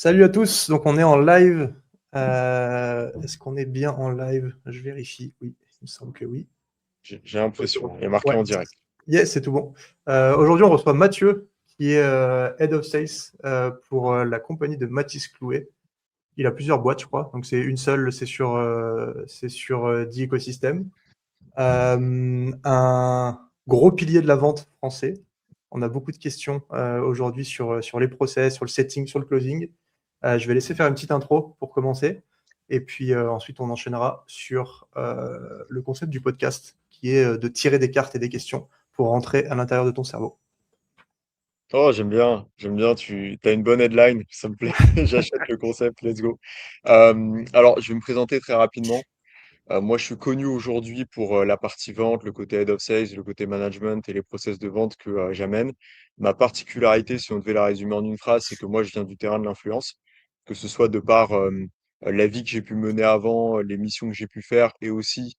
Salut à tous, donc on est en live. Est-ce qu'on est bien en live? Je vérifie. Oui, il me semble que oui. J'ai l'impression. Il y a marqué Ouais, en direct. yes, c'est tout bon. Aujourd'hui, on reçoit Mathieu, qui est Head of Sales pour la compagnie de Mathis Clouet. Il a plusieurs boîtes, je crois. Donc c'est une seule, c'est sur The Ecosystem. Un gros pilier de la vente français. On a beaucoup de questions aujourd'hui sur les process, sur le setting, sur le closing. Je vais laisser faire une petite intro pour commencer. Et puis ensuite, on enchaînera sur le concept du podcast, qui est de tirer des cartes et des questions pour rentrer à l'intérieur de ton cerveau. Oh, j'aime bien. J'aime bien. Tu as une bonne headline. Ça me plaît. J'achète le concept. Let's go. Alors, je vais me présenter très rapidement. Moi, je suis connu aujourd'hui pour la partie vente, le côté head of sales, le côté management et les process de vente que j'amène. Ma particularité, si on devait la résumer en une phrase, c'est que moi, je viens du terrain de l'influence, que ce soit de par la vie que j'ai pu mener avant, les missions que j'ai pu faire et aussi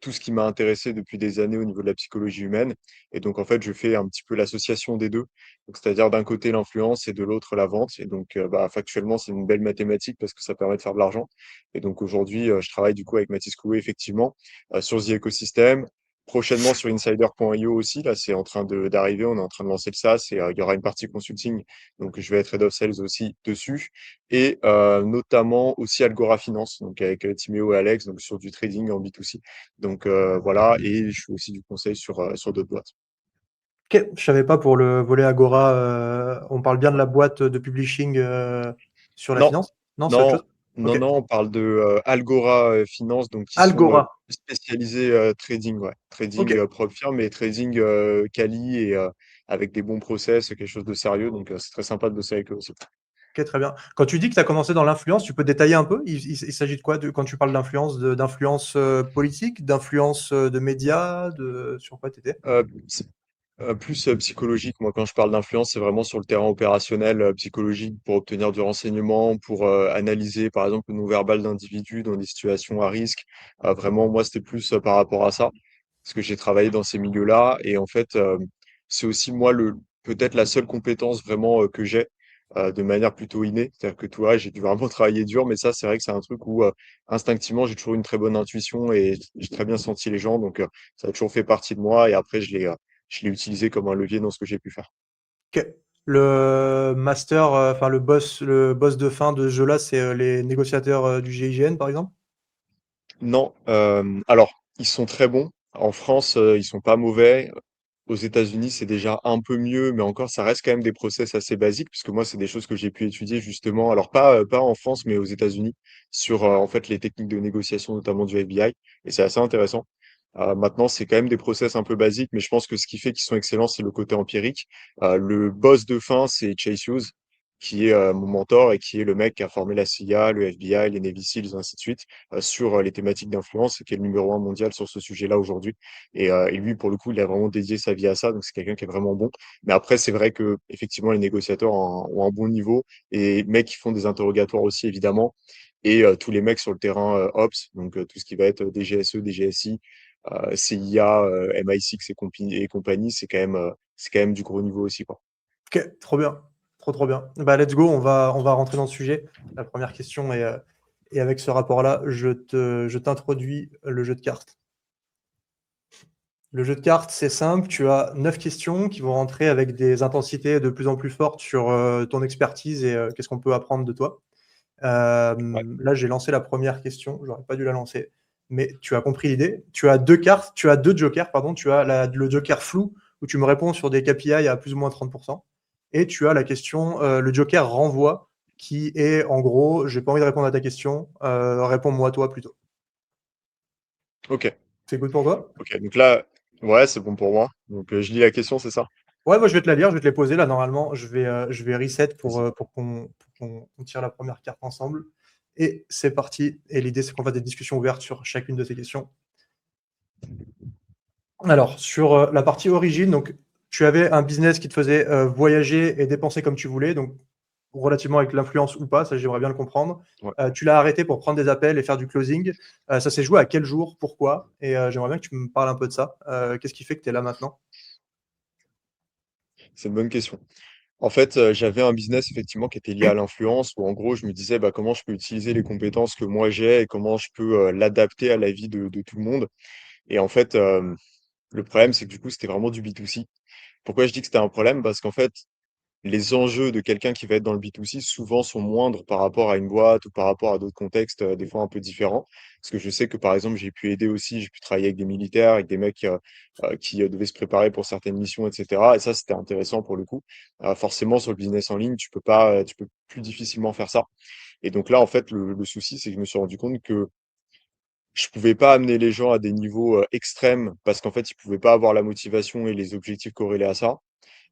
tout ce qui m'a intéressé depuis des années au niveau de la psychologie humaine. Et donc, en fait, je fais un petit peu l'association des deux. Donc, c'est-à-dire d'un côté l'influence et de l'autre la vente. Et donc, factuellement, c'est une belle mathématique parce que ça permet de faire de l'argent. Et donc aujourd'hui, je travaille du coup avec Mathis Coué, effectivement, sur The Ecosystem. Prochainement sur Insider.io aussi, là c'est en train d'arriver, on est en train de lancer le SaaS et il y aura une partie consulting, donc je vais être Head of Sales aussi dessus. Et notamment aussi Algora Finance, donc avec Timéo et Alex, donc sur du trading en B2C. Donc voilà, et je fais aussi du conseil sur d'autres boîtes. Ok, je savais pas pour le volet Agora, on parle bien de la boîte de publishing sur la Non, finance? Non, c'est autre non, chose? non, Ok. non, on parle de Algora Finance, donc qui sont Algora. spécialisés trading, ouais. Ok. Trading prop firm, mais trading quali et avec des bons process, quelque chose de sérieux, donc c'est très sympa de bosser avec eux aussi. Ok, très bien. Quand tu dis que tu as commencé dans l'influence, tu peux détailler un peu? Il s'agit de quoi quand tu parles d'influence? D'influence politique, d'influence de médias, sur quoi tu étais? Euh, c'est- Plus psychologique, moi quand je parle d'influence, c'est vraiment sur le terrain opérationnel, psychologique, pour obtenir du renseignement, pour analyser par exemple le non-verbal d'individus dans des situations à risque. Vraiment, moi c'était plus par rapport à ça, parce que j'ai travaillé dans ces milieux-là, et en fait, c'est aussi moi peut-être la seule compétence vraiment que j'ai de manière plutôt innée. C'est-à-dire que toi, j'ai dû vraiment travailler dur, mais ça, c'est vrai que c'est un truc où instinctivement, j'ai toujours une très bonne intuition et j'ai très bien senti les gens, donc ça a toujours fait partie de moi, et après, je l'ai utilisé comme un levier dans ce que j'ai pu faire. Ok. Le master, enfin le boss de fin de ce jeu-là, c'est les négociateurs du GIGN, par exemple? Non, alors, ils sont très bons. En France, ils sont pas mauvais. Aux États-Unis, c'est déjà un peu mieux, mais encore, ça reste quand même des process assez basiques, puisque moi, c'est des choses que j'ai pu étudier justement, alors pas en France, mais aux États-Unis, sur en fait les techniques de négociation, notamment du FBI, et c'est assez intéressant. Maintenant, c'est quand même des process un peu basiques, mais je pense que ce qui fait qu'ils sont excellents, c'est le côté empirique. Le boss de fin, c'est Chase Hughes, qui est mon mentor et qui est le mec qui a formé la CIA, le FBI, les Navy Seals, ainsi de suite, sur les thématiques d'influence, et qui est le numéro un mondial sur ce sujet-là aujourd'hui. Et lui, pour le coup, il a vraiment dédié sa vie à ça, donc c'est quelqu'un qui est vraiment bon. Mais après, c'est vrai que effectivement, les négociateurs ont un bon niveau, et mecs qui font des interrogatoires aussi, évidemment, et tous les mecs sur le terrain Ops, donc tout ce qui va être DGSE, DGSI, CIA, MI6 et compagnie, c'est quand même du gros niveau aussi, quoi. Ok, trop bien. Trop, trop bien. Bah, let's go, on va rentrer dans le sujet. La première question est avec ce rapport-là, je t'introduis le jeu de cartes. Le jeu de cartes, c'est simple. Tu as 9 questions qui vont rentrer avec des intensités de plus en plus fortes sur ton expertise et qu'est-ce qu'on peut apprendre de toi. Ouais. Là, j'ai lancé la première question. J'aurais pas dû la lancer. Mais tu as compris l'idée. Tu as deux cartes, tu as deux jokers, pardon. Tu as le joker flou où tu me réponds sur des KPI à plus ou moins 30%. Et tu as la question, le joker renvoi qui est en gros, j'ai pas envie de répondre à ta question, réponds-moi toi plutôt. Ok, C'est good pour toi? ok. Donc là, ouais, c'est bon pour moi. Donc je lis la question, c'est ça? Ouais, moi je vais te la lire, je vais te les poser là normalement. Je vais reset pour, Vas-y. qu'on tire la première carte ensemble. Et c'est parti. Et l'idée, c'est qu'on fasse des discussions ouvertes sur chacune de ces questions. Alors, sur la partie origine, donc tu avais un business qui te faisait voyager et dépenser comme tu voulais, donc relativement avec l'influence ou pas, ça j'aimerais bien le comprendre. Ouais. Tu l'as arrêté pour prendre des appels et faire du closing. Ça s'est joué à quel jour, pourquoi? Et j'aimerais bien que tu me parles un peu de ça. Qu'est-ce qui fait que tu es là maintenant? C'est une bonne question. En fait, j'avais un business effectivement qui était lié à l'influence où en gros, je me disais, bah, comment je peux utiliser les compétences que moi j'ai et comment je peux l'adapter à la vie de tout le monde. Et en fait, le problème, c'est que du coup, c'était vraiment du B2C. Pourquoi je dis que c'était un problème? Parce qu'en fait, les enjeux de quelqu'un qui va être dans le B2C souvent sont moindres par rapport à une boîte ou par rapport à d'autres contextes, des fois un peu différents. Parce que je sais que par exemple, j'ai pu aider aussi, j'ai pu travailler avec des militaires, avec des mecs qui devaient se préparer pour certaines missions, etc. Et ça, c'était intéressant pour le coup. Forcément, sur le business en ligne, tu peux pas, tu peux plus difficilement faire ça. Et donc là, en fait, le souci, c'est que je me suis rendu compte que je pouvais pas amener les gens à des niveaux extrêmes parce qu'en fait, ils pouvaient pas avoir la motivation et les objectifs corrélés à ça.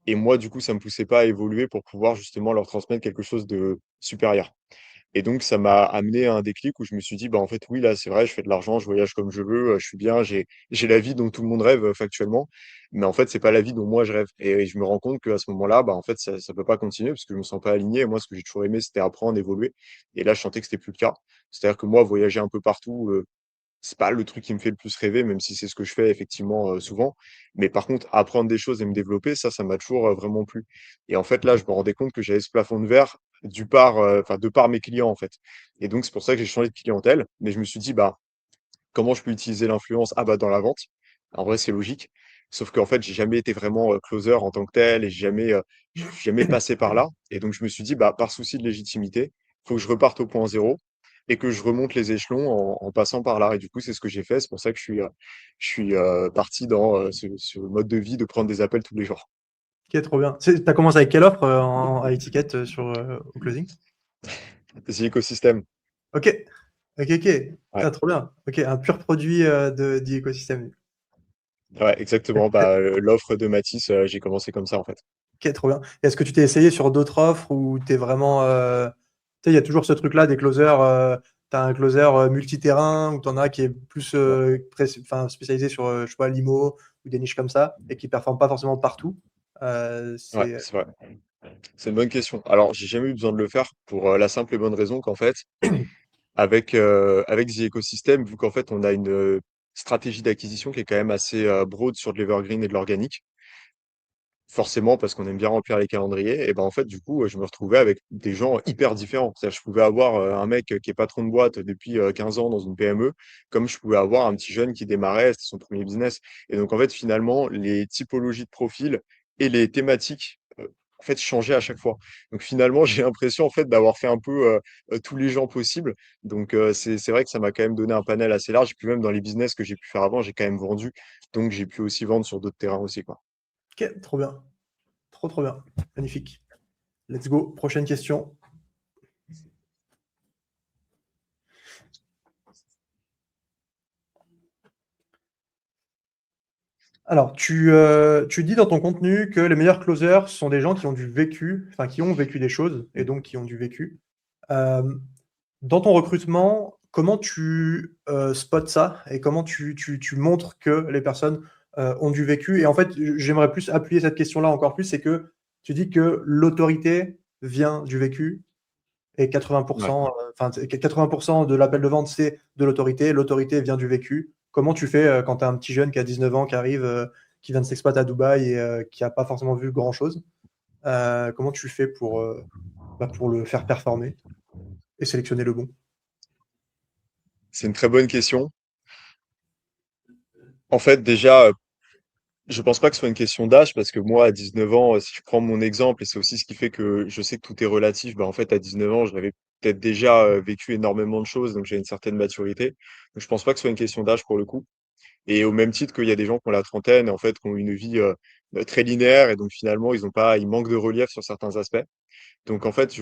Et moi, du coup, ça me poussait pas à évoluer pour pouvoir justement leur transmettre quelque chose de supérieur. Et donc, ça m'a amené à un déclic où je me suis dit, bah, en fait, oui, là, c'est vrai, je fais de l'argent, je voyage comme je veux, je suis bien, j'ai la vie dont tout le monde rêve factuellement. Mais en fait, c'est pas la vie dont moi je rêve. Et je me rends compte qu'à ce moment-là, bah, en fait, ça peut pas continuer parce que je me sens pas aligné. Et moi, ce que j'ai toujours aimé, c'était apprendre, évoluer. Et là, je sentais que c'était plus le cas. C'est-à-dire que moi, voyager un peu partout, c'est pas le truc qui me fait le plus rêver, même si c'est ce que je fais effectivement souvent. Mais par contre, apprendre des choses et me développer, ça m'a toujours vraiment plu. Et en fait, là, je me rendais compte que j'avais ce plafond de verre enfin, de par mes clients, en fait. Et donc, c'est pour ça que j'ai changé de clientèle. Mais je me suis dit, bah, comment je peux utiliser l'influence? Ah, bah, dans la vente. En vrai, c'est logique. Sauf qu'en fait, j'ai jamais été vraiment closer en tant que tel et je suis jamais passé par là. Et donc, je me suis dit, bah, par souci de légitimité, faut que je reparte au point zéro et que je remonte les échelons en passant par là. Et du coup, c'est ce que j'ai fait. C'est pour ça que je suis parti dans ce mode de vie de prendre des appels tous les jours. Ok, trop bien. T'as commencé avec quelle offre à étiquette au closing? C'est l'écosystème. Ok, ok, ok. Ouais, Ah, trop bien. Ok, un pur produit du écosystème. ouais, exactement. Bah, l'offre de Matisse, j'ai commencé comme ça, en fait. Ok, trop bien. Est-ce que tu t'es essayé sur d'autres offres ou t'es vraiment. Tu sais, il y a toujours ce truc-là des closers. T'as un closer multi-terrain ou t'en as qui est plus Ouais, enfin, spécialisé sur, je sais pas, l'IMO ou des niches comme ça et qui performe pas forcément partout. ouais, C'est. c'est vrai. C'est une bonne question. Alors, j'ai jamais eu besoin de le faire pour la simple et bonne raison qu'en fait, avec The Ecosystem, vu qu'en fait, on a une stratégie d'acquisition qui est quand même assez broad sur de l'evergreen et de l'organique, forcément parce qu'on aime bien remplir les calendriers, et ben en fait, du coup, je me retrouvais avec des gens hyper différents. C'est-à-dire, je pouvais avoir un mec qui est patron de boîte depuis 15 ans dans une PME, comme je pouvais avoir un petit jeune qui démarrait, c'était son premier business. Et donc, en fait, finalement, les typologies de profils et les thématiques en fait, changeaient à chaque fois. Donc finalement, j'ai l'impression en fait d'avoir fait un peu tous les gens possibles. Donc c'est vrai que ça m'a quand même donné un panel assez large. Puis même dans les business que j'ai pu faire avant, j'ai quand même vendu. Donc j'ai pu aussi vendre sur d'autres terrains aussi, quoi. Ok, trop bien. Trop, trop bien. Magnifique. Let's go. Prochaine question. Alors, tu dis dans ton contenu que les meilleurs closers sont des gens qui ont du vécu, enfin qui ont vécu des choses et Mm. donc qui ont du vécu. Euh, Dans ton recrutement, comment tu spots ça et comment tu montres que les personnes ont du vécu? Et en fait, j'aimerais plus appuyer cette question-là encore plus, c'est que tu dis que l'autorité vient du vécu et Ouais. 80%, enfin, 80% de l'appel de vente, c'est de l'autorité. L'autorité vient du vécu. Comment tu fais quand tu as un petit jeune qui a 19 ans, qui arrive, qui vient de s'expat à Dubaï et qui n'a pas forcément vu grand-chose? Comment tu fais pour le faire performer et sélectionner le bon? C'est une très bonne question. En fait, déjà, je pense pas que ce soit une question d'âge parce que moi, à 19 ans, si je prends mon exemple, et c'est aussi ce qui fait que je sais que tout est relatif, bah, en fait, à 19 ans, j'avais peut-être déjà vécu énormément de choses, donc j'ai une certaine maturité. Donc, je pense pas que ce soit une question d'âge pour le coup. Et au même titre qu'il y a des gens qui ont la trentaine, en fait, qui ont une vie très linéaire, et donc finalement, ils manquent de relief sur certains aspects. Donc, en fait,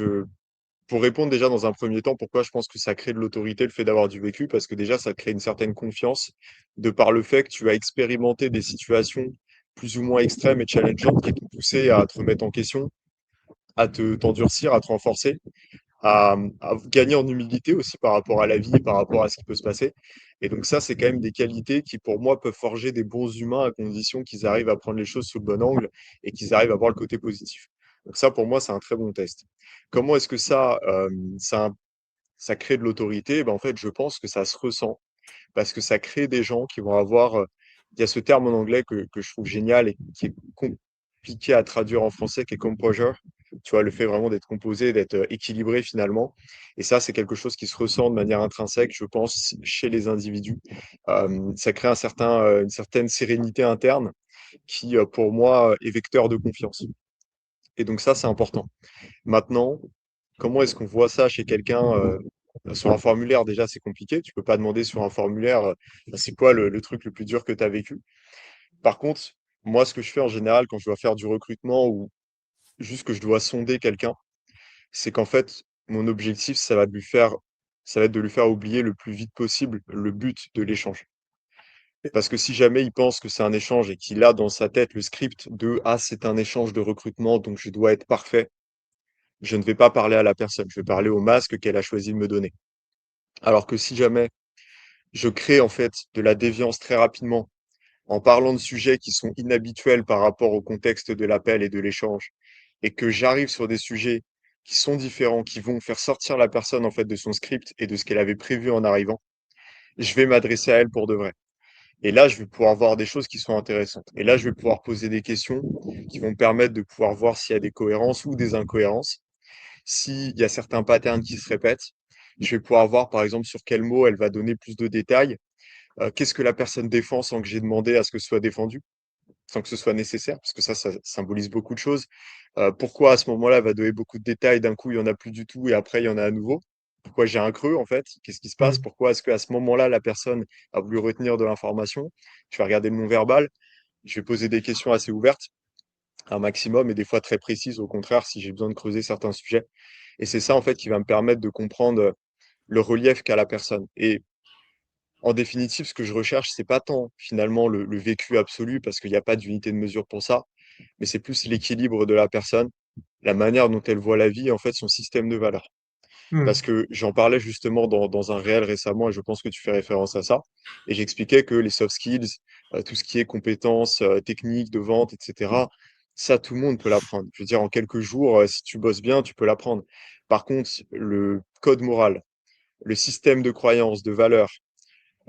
pour répondre déjà dans un premier temps, pourquoi je pense que ça crée de l'autorité, le fait d'avoir du vécu, parce que déjà, ça crée une certaine confiance de par le fait que tu as expérimenté des situations plus ou moins extrêmes et challengeantes qui t'ont poussé à te remettre en question, t'endurcir, à te renforcer, à gagner en humilité aussi par rapport à la vie, par rapport à ce qui peut se passer. Et donc ça, c'est quand même des qualités qui, pour moi, peuvent forger des bons humains à condition qu'ils arrivent à prendre les choses sous le bon angle et qu'ils arrivent à voir le côté positif. Donc ça, pour moi, c'est un très bon test. Comment est-ce que ça, ça crée de l'autorité? Ben, en fait, je pense que ça se ressent parce que ça crée des gens qui vont avoir. Il y a ce terme en anglais que je trouve génial et qui est compliqué à traduire en français, qui est composure. tu vois, le fait vraiment d'être composé, d'être équilibré finalement. Et ça, c'est quelque chose qui se ressent de manière intrinsèque, je pense, chez les individus. Ça crée une certaine sérénité interne qui, pour moi, est vecteur de confiance. Et donc ça, c'est important. Maintenant, comment est-ce qu'on voit ça chez quelqu'un sur un formulaire? Déjà, c'est compliqué. Tu peux pas demander sur un formulaire, c'est quoi le truc le plus dur que tu as vécu. Par contre, moi, ce que je fais en général quand je dois faire du recrutement ou juste que je dois sonder quelqu'un, c'est qu'en fait, mon objectif, ça va être de lui faire oublier le plus vite possible le but de l'échange. Parce que si jamais il pense que c'est un échange et qu'il a dans sa tête le script de ah, c'est un échange de recrutement, donc je dois être parfait, je ne vais pas parler à la personne, je vais parler au masque qu'elle a choisi de me donner. Alors que si jamais je crée en fait de la déviance très rapidement en parlant de sujets qui sont inhabituels par rapport au contexte de l'appel et de l'échange, et que j'arrive sur des sujets qui sont différents, qui vont faire sortir la personne en fait de son script et de ce qu'elle avait prévu en arrivant, je vais m'adresser à elle pour de vrai. Et là, je vais pouvoir voir des choses qui sont intéressantes. Et là, je vais pouvoir poser des questions qui vont me permettre de pouvoir voir s'il y a des cohérences ou des incohérences. S'il y a certains patterns qui se répètent, je vais pouvoir voir, par exemple, sur quel mot elle va donner plus de détails. Qu'est-ce que la personne défend sans que j'ai demandé à ce que ce soit défendu, sans que ce soit nécessaire, parce que ça symbolise beaucoup de choses. Pourquoi à ce moment-là, elle va donner beaucoup de détails, d'un coup, il y en a plus du tout et après, il y en a à nouveau. Pourquoi j'ai un creux, en fait? Qu'est-ce qui se passe? Hmm. Pourquoi est-ce qu'à ce moment-là, la personne a voulu retenir de l'information? Je vais regarder le non-verbal, je vais poser des questions assez ouvertes, un maximum, et des fois très précises, au contraire, si j'ai besoin de creuser certains sujets. Et c'est ça, en fait, qui va me permettre de comprendre le relief qu'a la personne. Et en définitive, ce que je recherche, c'est pas tant finalement le vécu absolu, parce qu'il n'y a pas d'unité de mesure pour ça, mais c'est plus l'équilibre de la personne, la manière dont elle voit la vie, en fait, son système de valeurs. Parce Hmm. que j'en parlais justement dans un réel récemment, et je pense que tu fais référence à ça, et j'expliquais que les soft skills, tout ce qui est compétences techniques de vente, etc., ça, tout le monde peut l'apprendre. Je veux dire, en quelques jours, si tu bosses bien, tu peux l'apprendre. Par contre, le code moral, le système de croyances, de valeurs,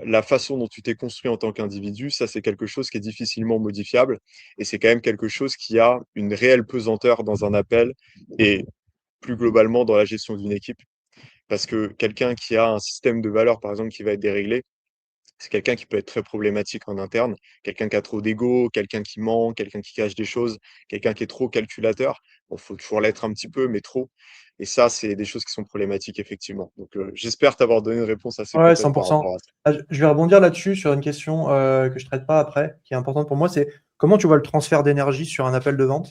la façon dont tu t'es construit en tant qu'individu, ça, c'est quelque chose qui est difficilement modifiable et c'est quand même quelque chose qui a une réelle pesanteur dans un appel et plus globalement dans la gestion d'une équipe. Parce que quelqu'un qui a un système de valeurs, par exemple, qui va être déréglé, c'est quelqu'un qui peut être très problématique en interne, quelqu'un qui a trop d'ego, quelqu'un qui ment, quelqu'un qui cache des choses, quelqu'un qui est trop calculateur. Bon, faut toujours l'être un petit peu, mais trop. Et ça, c'est des choses qui sont problématiques, effectivement. Donc, j'espère t'avoir donné une réponse assez Ouais, complète par 100%. rapport à ça. Ah, je vais rebondir là-dessus sur une question que je traite pas après, qui est importante pour moi, c'est comment tu vois le transfert d'énergie sur un appel de vente?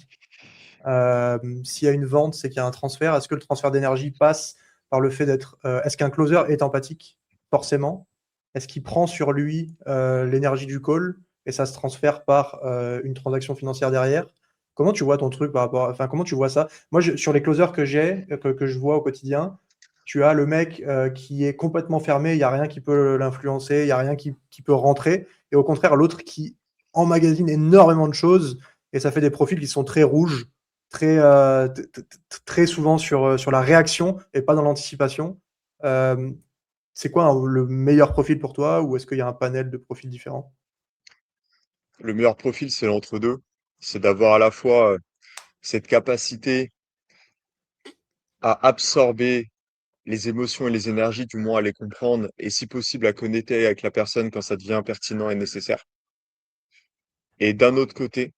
S'il y a une vente, c'est qu'il y a un transfert. Est-ce que le transfert d'énergie passe par le fait d'être... est-ce qu'un closer est empathique? Forcément. Est-ce qu'il prend sur lui l'énergie du call et ça se transfère par une transaction financière derrière? Comment tu vois ton truc par rapport Enfin, comment tu vois ça? Moi, sur les closers que j'ai, que je vois au quotidien, tu as le mec qui est complètement fermé, il n'y a rien qui peut l'influencer, il n'y a rien qui peut rentrer. Et au contraire, l'autre qui emmagasine énormément de choses et ça fait des profils qui sont très rouges, très, très souvent sur la réaction et pas dans l'anticipation. Euh, c'est quoi le meilleur profil pour toi ou est-ce qu'il y a un panel de profils différents? Le meilleur profil, c'est l'entre-deux. C'est d'avoir à la fois cette capacité à absorber les émotions et les énergies, du moins à les comprendre, et si possible à connecter avec la personne quand ça devient pertinent et nécessaire. Et d'un autre côté,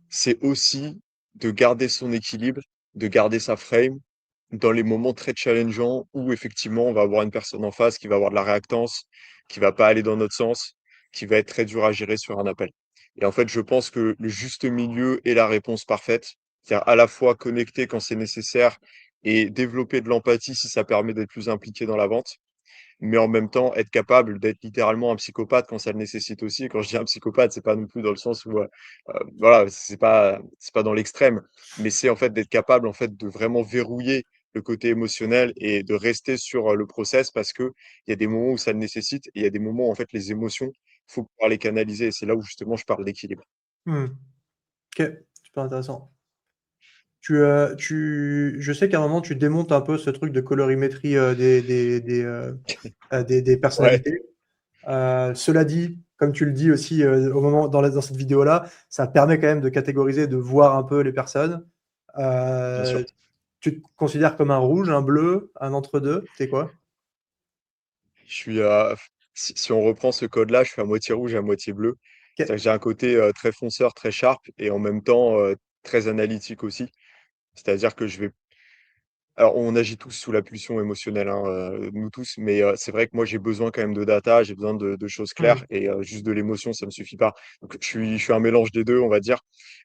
c'est aussi de garder son équilibre, de garder sa frame dans les moments très challengeants où effectivement on va avoir une personne en face qui va avoir de la réactance, qui va pas aller dans notre sens, qui va être très dur à gérer sur un appel. Et en fait, je pense que le juste milieu est la réponse parfaite. C'est-à-dire à la fois connecter quand c'est nécessaire et développer de l'empathie si ça permet d'être plus impliqué dans la vente, mais en même temps être capable d'être littéralement un psychopathe quand ça le nécessite aussi. Et quand je dis un psychopathe, c'est pas non plus dans le sens où, voilà, c'est pas dans l'extrême, mais c'est en fait d'être capable en fait de vraiment verrouiller le côté émotionnel et de rester sur le process parce que il y a des moments où ça le nécessite et il y a des moments où en fait les émotions, faut pouvoir les canaliser. Et c'est là où justement je parle d'équilibre. Hmm. Ok, super intéressant. Je sais qu'à un moment, tu démontes un peu ce truc de colorimétrie des Ouais, personnalités. Cela dit, comme tu le dis aussi au moment dans cette vidéo-là, ça permet quand même de catégoriser, de voir un peu les personnes. bien sûr. Euh, Tu te considères comme un rouge, un bleu, un entre-deux? T'es quoi? Je suis, si on reprend ce code-là, je suis à moitié rouge, à moitié bleu. Ok. C'est-à-dire que j'ai un côté très fonceur, très sharp et en même temps très analytique aussi. C'est-à-dire que je vais alors, on agit tous sous la pulsion émotionnelle, hein, nous tous, mais c'est vrai que moi, j'ai besoin quand même de data, j'ai besoin de choses Hmm. claires et juste de l'émotion, ça me suffit pas. Donc, je suis un mélange des 2, on va dire.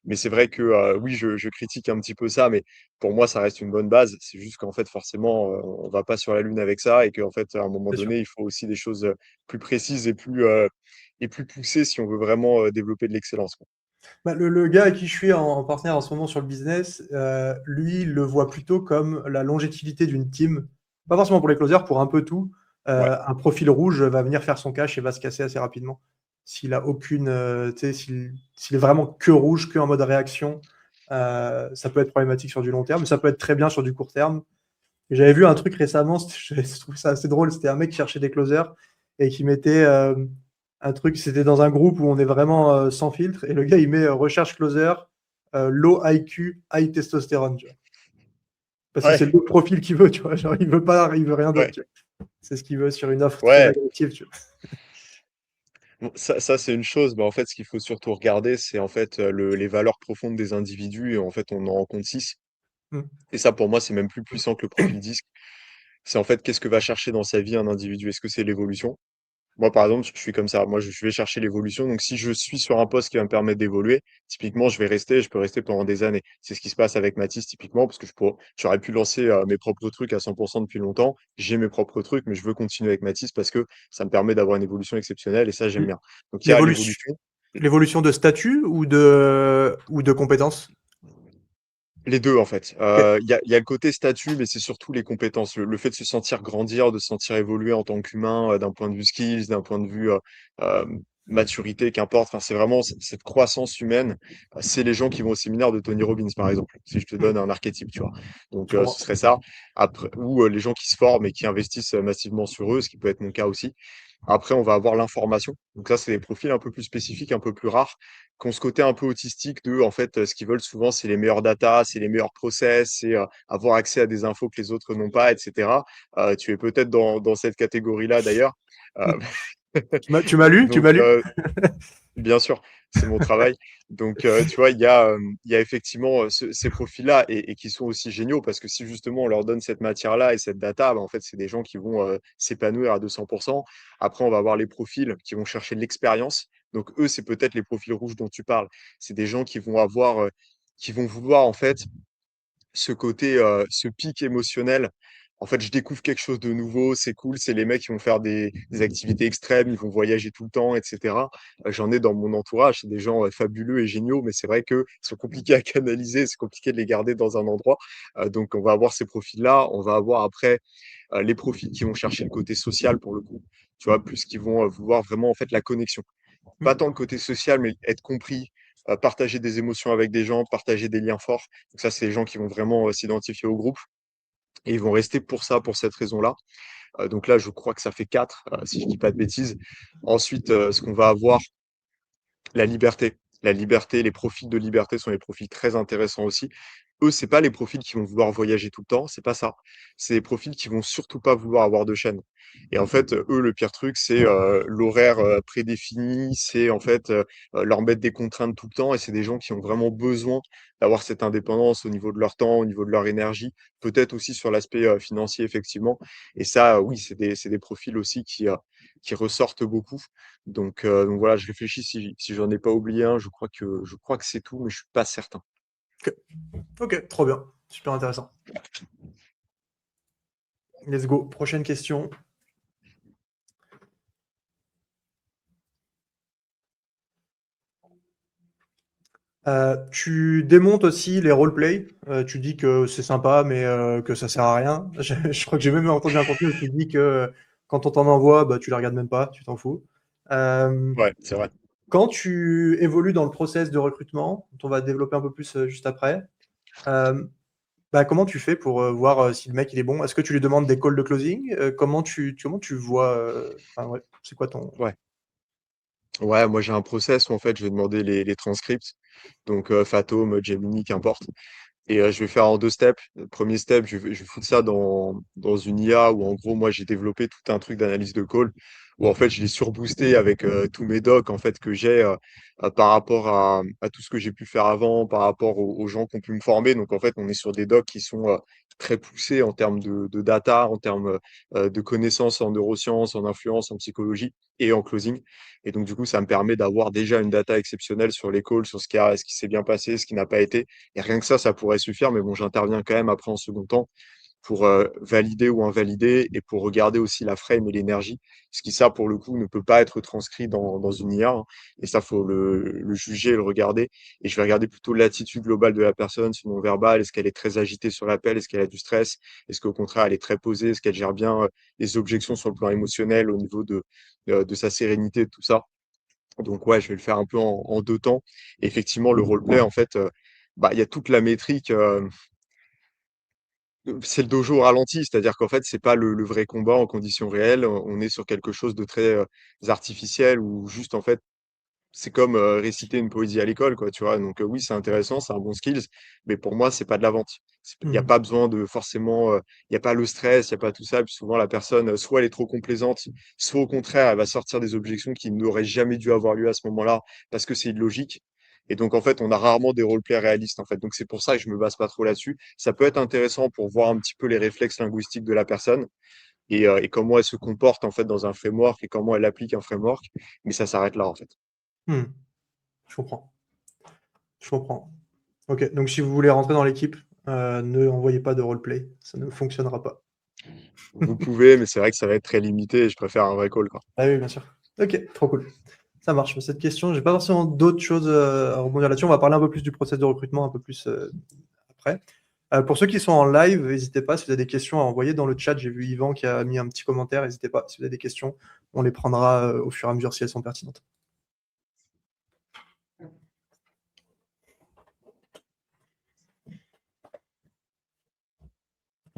Mais c'est vrai que, oui, je critique un petit peu ça, mais pour moi, ça reste une bonne base. C'est juste qu'en fait, forcément, on va pas sur la lune avec ça et qu'en fait, à un moment C'est sûr. donné, il faut aussi des choses, plus précises et plus poussées si on veut vraiment, développer de l'excellence, quoi. Bah, le gars avec qui je suis en partenaire en ce moment sur le business, lui, il le voit plutôt comme la longévité d'une team. Pas forcément pour les closers, pour un peu tout. Ouais, Un profil rouge va venir faire son cash et va se casser assez rapidement. S'il a aucune, tu sais, s'il est vraiment que rouge, que en mode réaction, ça peut être problématique sur du long terme, mais ça peut être très bien sur du court terme. Et j'avais vu un truc récemment, je trouvais ça assez drôle. C'était un mec qui cherchait des closers et qui mettait un truc. C'était dans un groupe où on est vraiment sans filtre. Et le gars, il met recherche closer, low IQ, high testostérone. Tu vois. Parce que c'est ouais, le profil qu'il veut. Tu vois. Genre, il veut pas, il veut rien d'autre. ouais, Tu vois. C'est ce qu'il veut sur une offre très ouais. agressive. Tu vois. Bon, ça c'est une chose, mais en fait, ce qu'il faut surtout regarder, c'est en fait les valeurs profondes des individus, et en fait, on en rencontre 6. Mm. Et ça, pour moi, c'est même plus puissant que le profil disque. C'est en fait, qu'est-ce que va chercher dans sa vie un individu? Est-ce que c'est l'évolution? Moi, par exemple, je suis comme ça. Moi, je vais chercher l'évolution. Donc, si je suis sur un poste qui va me permettre d'évoluer, typiquement, je peux rester pendant des années. C'est ce qui se passe avec Mathis, typiquement, parce que j'aurais pu lancer mes propres trucs à 100% depuis longtemps. J'ai mes propres trucs, mais je veux continuer avec Mathis parce que ça me permet d'avoir une évolution exceptionnelle et ça, j'aime bien. Donc, il y a L'évolution, l'évolution. l'évolution de statut ou de compétences. Les 2 en fait. Ok. Il y a le côté statut, mais c'est surtout les compétences. Le fait de se sentir grandir, de se sentir évoluer en tant qu'humain, d'un point de vue skills, d'un point de vue, maturité, qu'importe. Enfin, c'est vraiment cette croissance humaine. C'est les gens qui vont au séminaire de Tony Robbins, par exemple, si je te donne Mm. un archétype, tu vois? Donc, Je ce comprends. serait ça. Après ou, les gens qui se forment et qui investissent, massivement sur eux, ce qui peut être mon cas aussi. Après, on va avoir l'information. Donc ça, c'est des profils un peu plus spécifiques, un peu plus rares, qui ont ce côté un peu autistique de, en fait, ce qu'ils veulent souvent, c'est les meilleurs data, c'est les meilleurs process, c'est avoir accès à des infos que les autres n'ont pas, etc. Tu es peut-être dans cette catégorie-là d'ailleurs. Euh, Tu m'as lu? Tu donc, m'as lu? bien sûr, c'est mon travail. Donc, tu vois, il y a effectivement ces profils-là et qui sont aussi géniaux parce que si justement on leur donne cette matière-là et cette data, bah, en fait, c'est des gens qui vont s'épanouir à 200%. Après, on va avoir les profils qui vont chercher de l'expérience. Donc, eux, c'est peut-être les profils rouges dont tu parles. C'est des gens qui vont avoir, qui vont vouloir en fait ce côté, ce pic émotionnel. En fait, je découvre quelque chose de nouveau, c'est cool, c'est les mecs qui vont faire des activités extrêmes, ils vont voyager tout le temps, etc. J'en ai dans mon entourage, c'est des gens fabuleux et géniaux, mais c'est vrai qu'ils sont compliqués à canaliser, c'est compliqué de les garder dans un endroit. Donc, on va avoir ces profils-là, on va avoir après les profils qui vont chercher le côté social pour le coup, tu vois, plus qui vont vouloir vraiment en fait la connexion. Pas Mm. tant le côté social, mais être compris, partager des émotions avec des gens, partager des liens forts. Donc ça, c'est les gens qui vont vraiment s'identifier au groupe et ils vont rester pour ça, pour cette raison-là. Donc là, je crois que ça fait 4, si je dis pas de bêtises. Ensuite, ce qu'on va avoir, la liberté. La liberté, les profils de liberté sont des profils très intéressants aussi. Eux, c'est pas les profils qui vont vouloir voyager tout le temps, c'est pas ça. C'est des profils qui vont surtout pas vouloir avoir de chaîne. Et en fait, eux, le pire truc, c'est l'horaire prédéfini, c'est en fait leur mettre des contraintes tout le temps. Et c'est des gens qui ont vraiment besoin d'avoir cette indépendance au niveau de leur temps, au niveau de leur énergie, peut-être aussi sur l'aspect financier, effectivement. Et ça, oui, c'est des profils aussi qui ressortent beaucoup. Donc voilà, je réfléchis si j'en ai pas oublié un, je crois que c'est tout, mais je suis pas certain. Ok, ok, trop bien. Super intéressant. Let's go. Prochaine question. Tu démontes aussi les roleplays. Tu dis que c'est sympa, mais que ça sert à rien. Je crois que j'ai même entendu un contenu où tu dis que quand on t'en envoie, bah, tu les regardes même pas, tu t'en fous. Euh, Ouais, c'est vrai. Quand tu évolues dans le process de recrutement, dont on va développer un peu plus juste après, euh, bah, comment tu fais pour voir si le mec il est bon? Est-ce que tu lui demandes des calls de closing? Comment tu vois enfin, ouais, c'est quoi ton. Ouais. Ouais, moi j'ai un process où en fait je vais demander les transcripts, donc Fathom, Gemini, qu'importe. Et je vais faire en deux steps. Le premier step, je vais foutre ça dans une IA où en gros, moi, j'ai développé tout un truc d'analyse de call où en fait, je l'ai surboosté avec tous mes docs en fait que j'ai par rapport à tout ce que j'ai pu faire avant, par rapport aux gens qui ont pu me former. Donc en fait, on est sur des docs qui sont très poussés en termes de data, en termes de connaissances en neurosciences, en influence, en psychologie et en closing. Et donc du coup, ça me permet d'avoir déjà une data exceptionnelle sur les calls, sur ce qui s'est bien passé, ce qui n'a pas été. Et rien que ça pourrait suffire, mais bon, j'interviens quand même après en second temps pour valider ou invalider et pour regarder aussi la frame et l'énergie. Ce qui, ça, pour le coup, ne peut pas être transcrit dans une IA, hein. Et ça, faut le juger et le regarder. Et je vais regarder plutôt l'attitude globale de la personne, son non-verbal. Est-ce qu'elle est très agitée sur l'appel? Est-ce qu'elle a du stress? Est-ce qu'au contraire, elle est très posée? Est-ce qu'elle gère bien les objections sur le plan émotionnel au niveau de sa sérénité, de tout ça? Donc ouais, je vais le faire un peu en deux temps. Et effectivement, le roleplay, en fait, bah, il y a toute la métrique. C'est le dojo au ralenti, c'est-à-dire qu'en fait, c'est pas le vrai combat en conditions réelles. On est sur quelque chose de très artificiel ou juste en fait, c'est comme réciter une poésie à l'école, quoi, tu vois. Donc oui, c'est intéressant, c'est un bon skills, mais pour moi, c'est pas de la vente. Il n'y a Mhm. pas besoin de forcément, il n'y a pas le stress, il n'y a pas tout ça. Puis souvent, la personne, soit elle est trop complaisante, soit au contraire, elle va sortir des objections qui n'auraient jamais dû avoir lieu à ce moment-là parce que c'est illogique. Et donc, en fait, on a rarement des roleplays réalistes, en fait. Donc, c'est pour ça que je me base pas trop là-dessus. Ça peut être intéressant pour voir un petit peu les réflexes linguistiques de la personne et comment elle se comporte, en fait, dans un framework et comment elle applique un framework. Mais ça s'arrête là, en fait. Mhm. Je comprends. Je comprends. Ok, donc si vous voulez rentrer dans l'équipe, ne envoyez pas de roleplay, ça ne fonctionnera pas. Vous pouvez, mais c'est vrai que ça va être très limité et je préfère un vrai call, quoi. Ah oui, bien sûr. Ok, trop cool. Ça marche. Mais cette question, j'ai pas forcément d'autres choses à rebondir là-dessus. On va parler un peu plus du process de recrutement un peu plus après. Pour ceux qui sont en live, n'hésitez pas, si vous avez des questions à envoyer dans le chat. J'ai vu Yvan qui a mis un petit commentaire. N'hésitez pas, si vous avez des questions, on les prendra au fur et à mesure si elles sont pertinentes.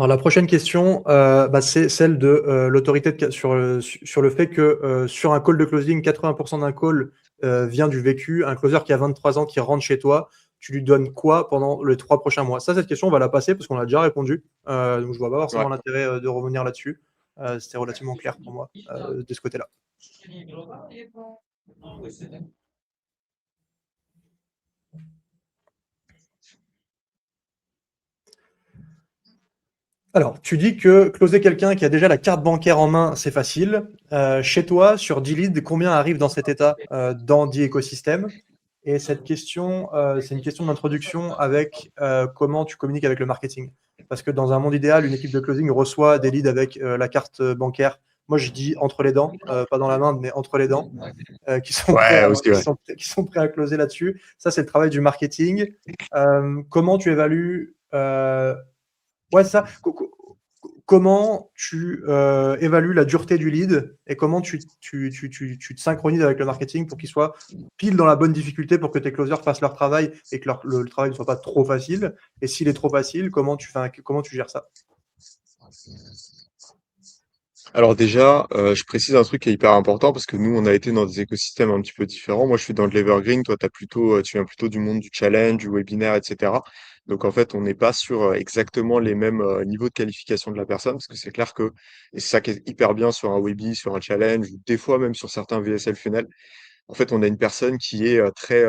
Alors, la prochaine question, bah, c'est celle de l'autorité sur le fait que sur un call de closing, 80% d'un call vient du vécu. Un closer qui a 23 ans qui rentre chez toi, tu lui donnes quoi pendant les 3 prochains mois? Ça, cette question, on va la passer parce qu'on a déjà répondu. Donc, je vois pas Ouais. forcément l'intérêt de revenir là-dessus. C'était relativement clair pour moi de ce côté-là. Alors, tu dis que closer quelqu'un qui a déjà la carte bancaire en main, c'est facile. Chez toi, sur 10 leads, combien arrivent dans cet état dans 10 écosystèmes? Et cette question, c'est une question d'introduction avec comment tu communiques avec le marketing. Parce que dans un monde idéal, une équipe de closing reçoit des leads avec la carte bancaire. Moi, je dis entre les dents, pas dans la main, mais entre les dents, Ouais, aussi, ouais. qui sont prêts à closer là-dessus. Ça, c'est le travail du marketing. Comment tu évalues ouais, ça. Comment tu évalues la dureté du lead et comment tu te synchronises avec le marketing pour qu'il soit pile dans la bonne difficulté pour que tes closers fassent leur travail et que le travail ne soit pas trop facile. Et s'il est trop facile, comment tu gères ça? Alors déjà, je précise un truc qui est hyper important parce que nous, on a été dans des écosystèmes un petit peu différents. Moi, je suis dans de l'evergreen, toi, tu viens plutôt du monde du challenge, du webinaire, etc. Donc en fait, on n'est pas sur exactement les mêmes niveaux de qualification de la personne parce que c'est clair que, et c'est ça qui est hyper bien sur un webi, sur un challenge, ou des fois même sur certains VSL funnel, en fait, on a une personne qui est très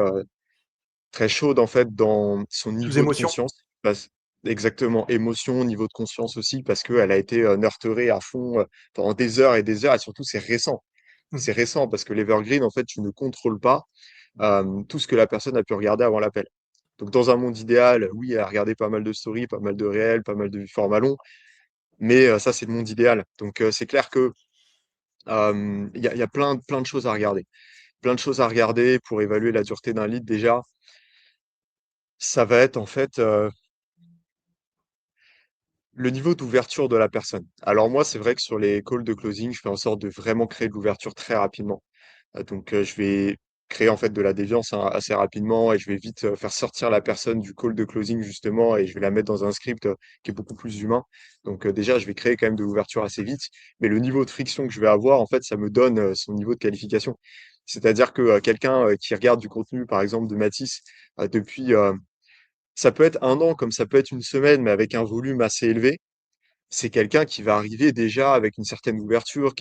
chaude en fait dans son Sous niveau de émotion. conscience. Exactement, émotion, niveau de conscience aussi, parce qu'elle a été nurturée à fond pendant des heures et des heures, et surtout c'est récent. Hmm. C'est récent parce que l'Evergreen, en fait, tu ne contrôles pas tout ce que la personne a pu regarder avant l'appel. Donc dans un monde idéal, oui, elle a regardé pas mal de stories, pas mal de réels, pas mal de formats longs, mais ça c'est le monde idéal. Donc c'est clair que il y a plein de choses à regarder. Plein de choses à regarder pour évaluer la dureté d'un lead déjà. Ça va être en fait le niveau d'ouverture de la personne. Alors moi, c'est vrai que sur les calls de closing, je fais en sorte de vraiment créer de l'ouverture très rapidement. Donc je vais créer en fait de la déviance hein, assez rapidement et je vais vite faire sortir la personne du call de closing justement et je vais la mettre dans un script qui est beaucoup plus humain. Donc déjà, je vais créer quand même de l'ouverture assez vite, mais le niveau de friction que je vais avoir, en fait, ça me donne son niveau de qualification. C'est-à-dire que quelqu'un qui regarde du contenu, par exemple, de Matisse depuis ça peut être un an comme ça peut être une semaine, mais avec un volume assez élevé. C'est quelqu'un qui va arriver déjà avec une certaine ouverture,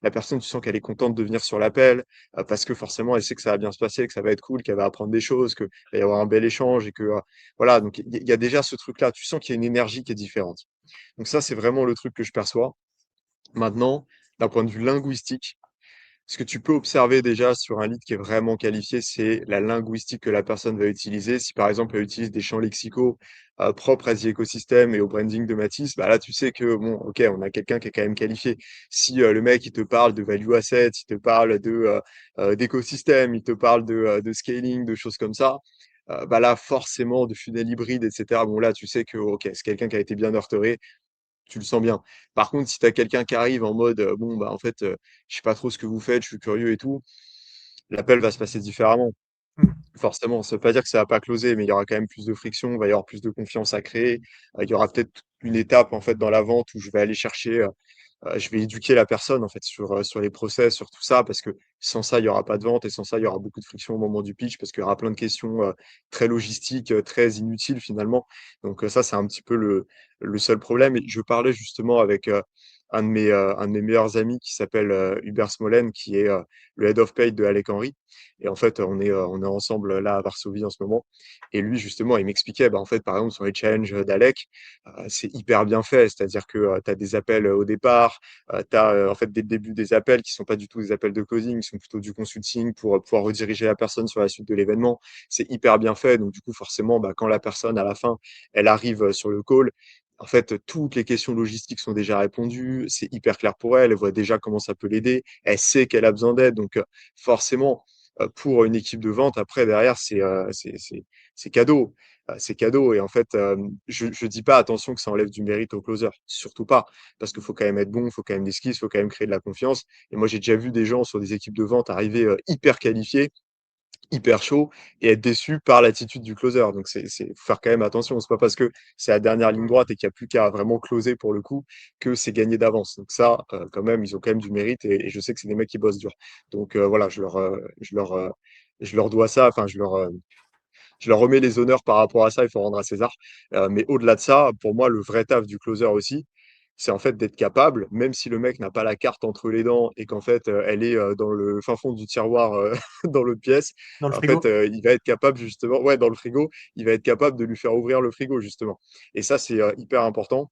la personne, tu sens qu'elle est contente de venir sur l'appel, parce que forcément, elle sait que ça va bien se passer, que ça va être cool, qu'elle va apprendre des choses, qu'il va y avoir un bel échange et que, voilà, donc il y a déjà ce truc-là. Tu sens qu'il y a une énergie qui est différente. Donc ça, c'est vraiment le truc que je perçois. Maintenant, d'un point de vue linguistique, ce que tu peux observer déjà sur un lead qui est vraiment qualifié, c'est la linguistique que la personne va utiliser. Si par exemple elle utilise des champs lexicaux propres à The Ecosystem et au branding de Matisse, bah là tu sais que bon, ok, on a quelqu'un qui est quand même qualifié. Si le mec il te parle de value asset, il te parle d'écosystème, il te parle de scaling, de choses comme ça, bah là forcément de funnel hybride, etc. Bon là tu sais que ok, c'est quelqu'un qui a été bien nurturé, tu le sens bien. Par contre, si tu as quelqu'un qui arrive en mode, bon, bah, en fait, je sais pas trop ce que vous faites, je suis curieux et tout, l'appel va se passer différemment. Hmm. Forcément, ça veut pas dire que ça va pas closer, mais il y aura quand même plus de friction, il va y avoir plus de confiance à créer. Il y aura peut-être une étape, en fait, dans la vente où je vais aller chercher, je vais éduquer la personne en fait sur les process, sur tout ça, parce que sans ça, il y aura pas de vente et sans ça, il y aura beaucoup de friction au moment du pitch parce qu'il y aura plein de questions très logistiques, très inutiles finalement. Donc ça, c'est un petit peu le seul problème. Et je parlais justement avec un de mes meilleurs amis qui s'appelle Hubert Smolen, qui est le head of paid de Alec Henry. Et en fait, on est ensemble là à Varsovie en ce moment. Et lui, justement, il m'expliquait, bah, en fait, par exemple, sur les challenges d'Alec, c'est hyper bien fait. C'est-à-dire que tu as des appels au départ, tu as en fait dès le début des appels qui sont pas du tout des appels de closing, qui sont plutôt du consulting pour pouvoir rediriger la personne sur la suite de l'événement. C'est hyper bien fait. Donc, du coup, forcément, bah, quand la personne, à la fin, elle arrive sur le call, en fait, toutes les questions logistiques sont déjà répondues. C'est hyper clair pour elle. Elle voit déjà comment ça peut l'aider. Elle sait qu'elle a besoin d'aide. Donc, forcément, pour une équipe de vente, après, derrière, c'est cadeau. C'est cadeau. Et en fait, je dis pas attention que ça enlève du mérite au closer. Surtout pas. Parce qu'il faut quand même être bon, il faut quand même des skills, il faut quand même créer de la confiance. Et moi, j'ai déjà vu des gens sur des équipes de vente arriver hyper qualifiés, hyper chauds et être déçus par l'attitude du closer. Donc, faut faire quand même attention. C'est pas parce que c'est la dernière ligne droite et qu'il n'y a plus qu'à vraiment closer pour le coup que c'est gagné d'avance. Donc, ça, quand même, ils ont quand même du mérite et je sais que c'est des mecs qui bossent dur. Donc, voilà, je leur dois ça. Enfin, je leur remets les honneurs par rapport à ça, il faut rendre à César. Mais au-delà de ça, pour moi, le vrai taf du closer aussi, c'est en fait d'être capable, même si le mec n'a pas la carte entre les dents et qu'en fait elle est dans le fin fond du tiroir dans l'autre pièce, Dans le en fait frigo? il va être capable justement, ouais, dans le frigo, il va être capable de lui faire ouvrir le frigo justement. Et ça, c'est hyper important.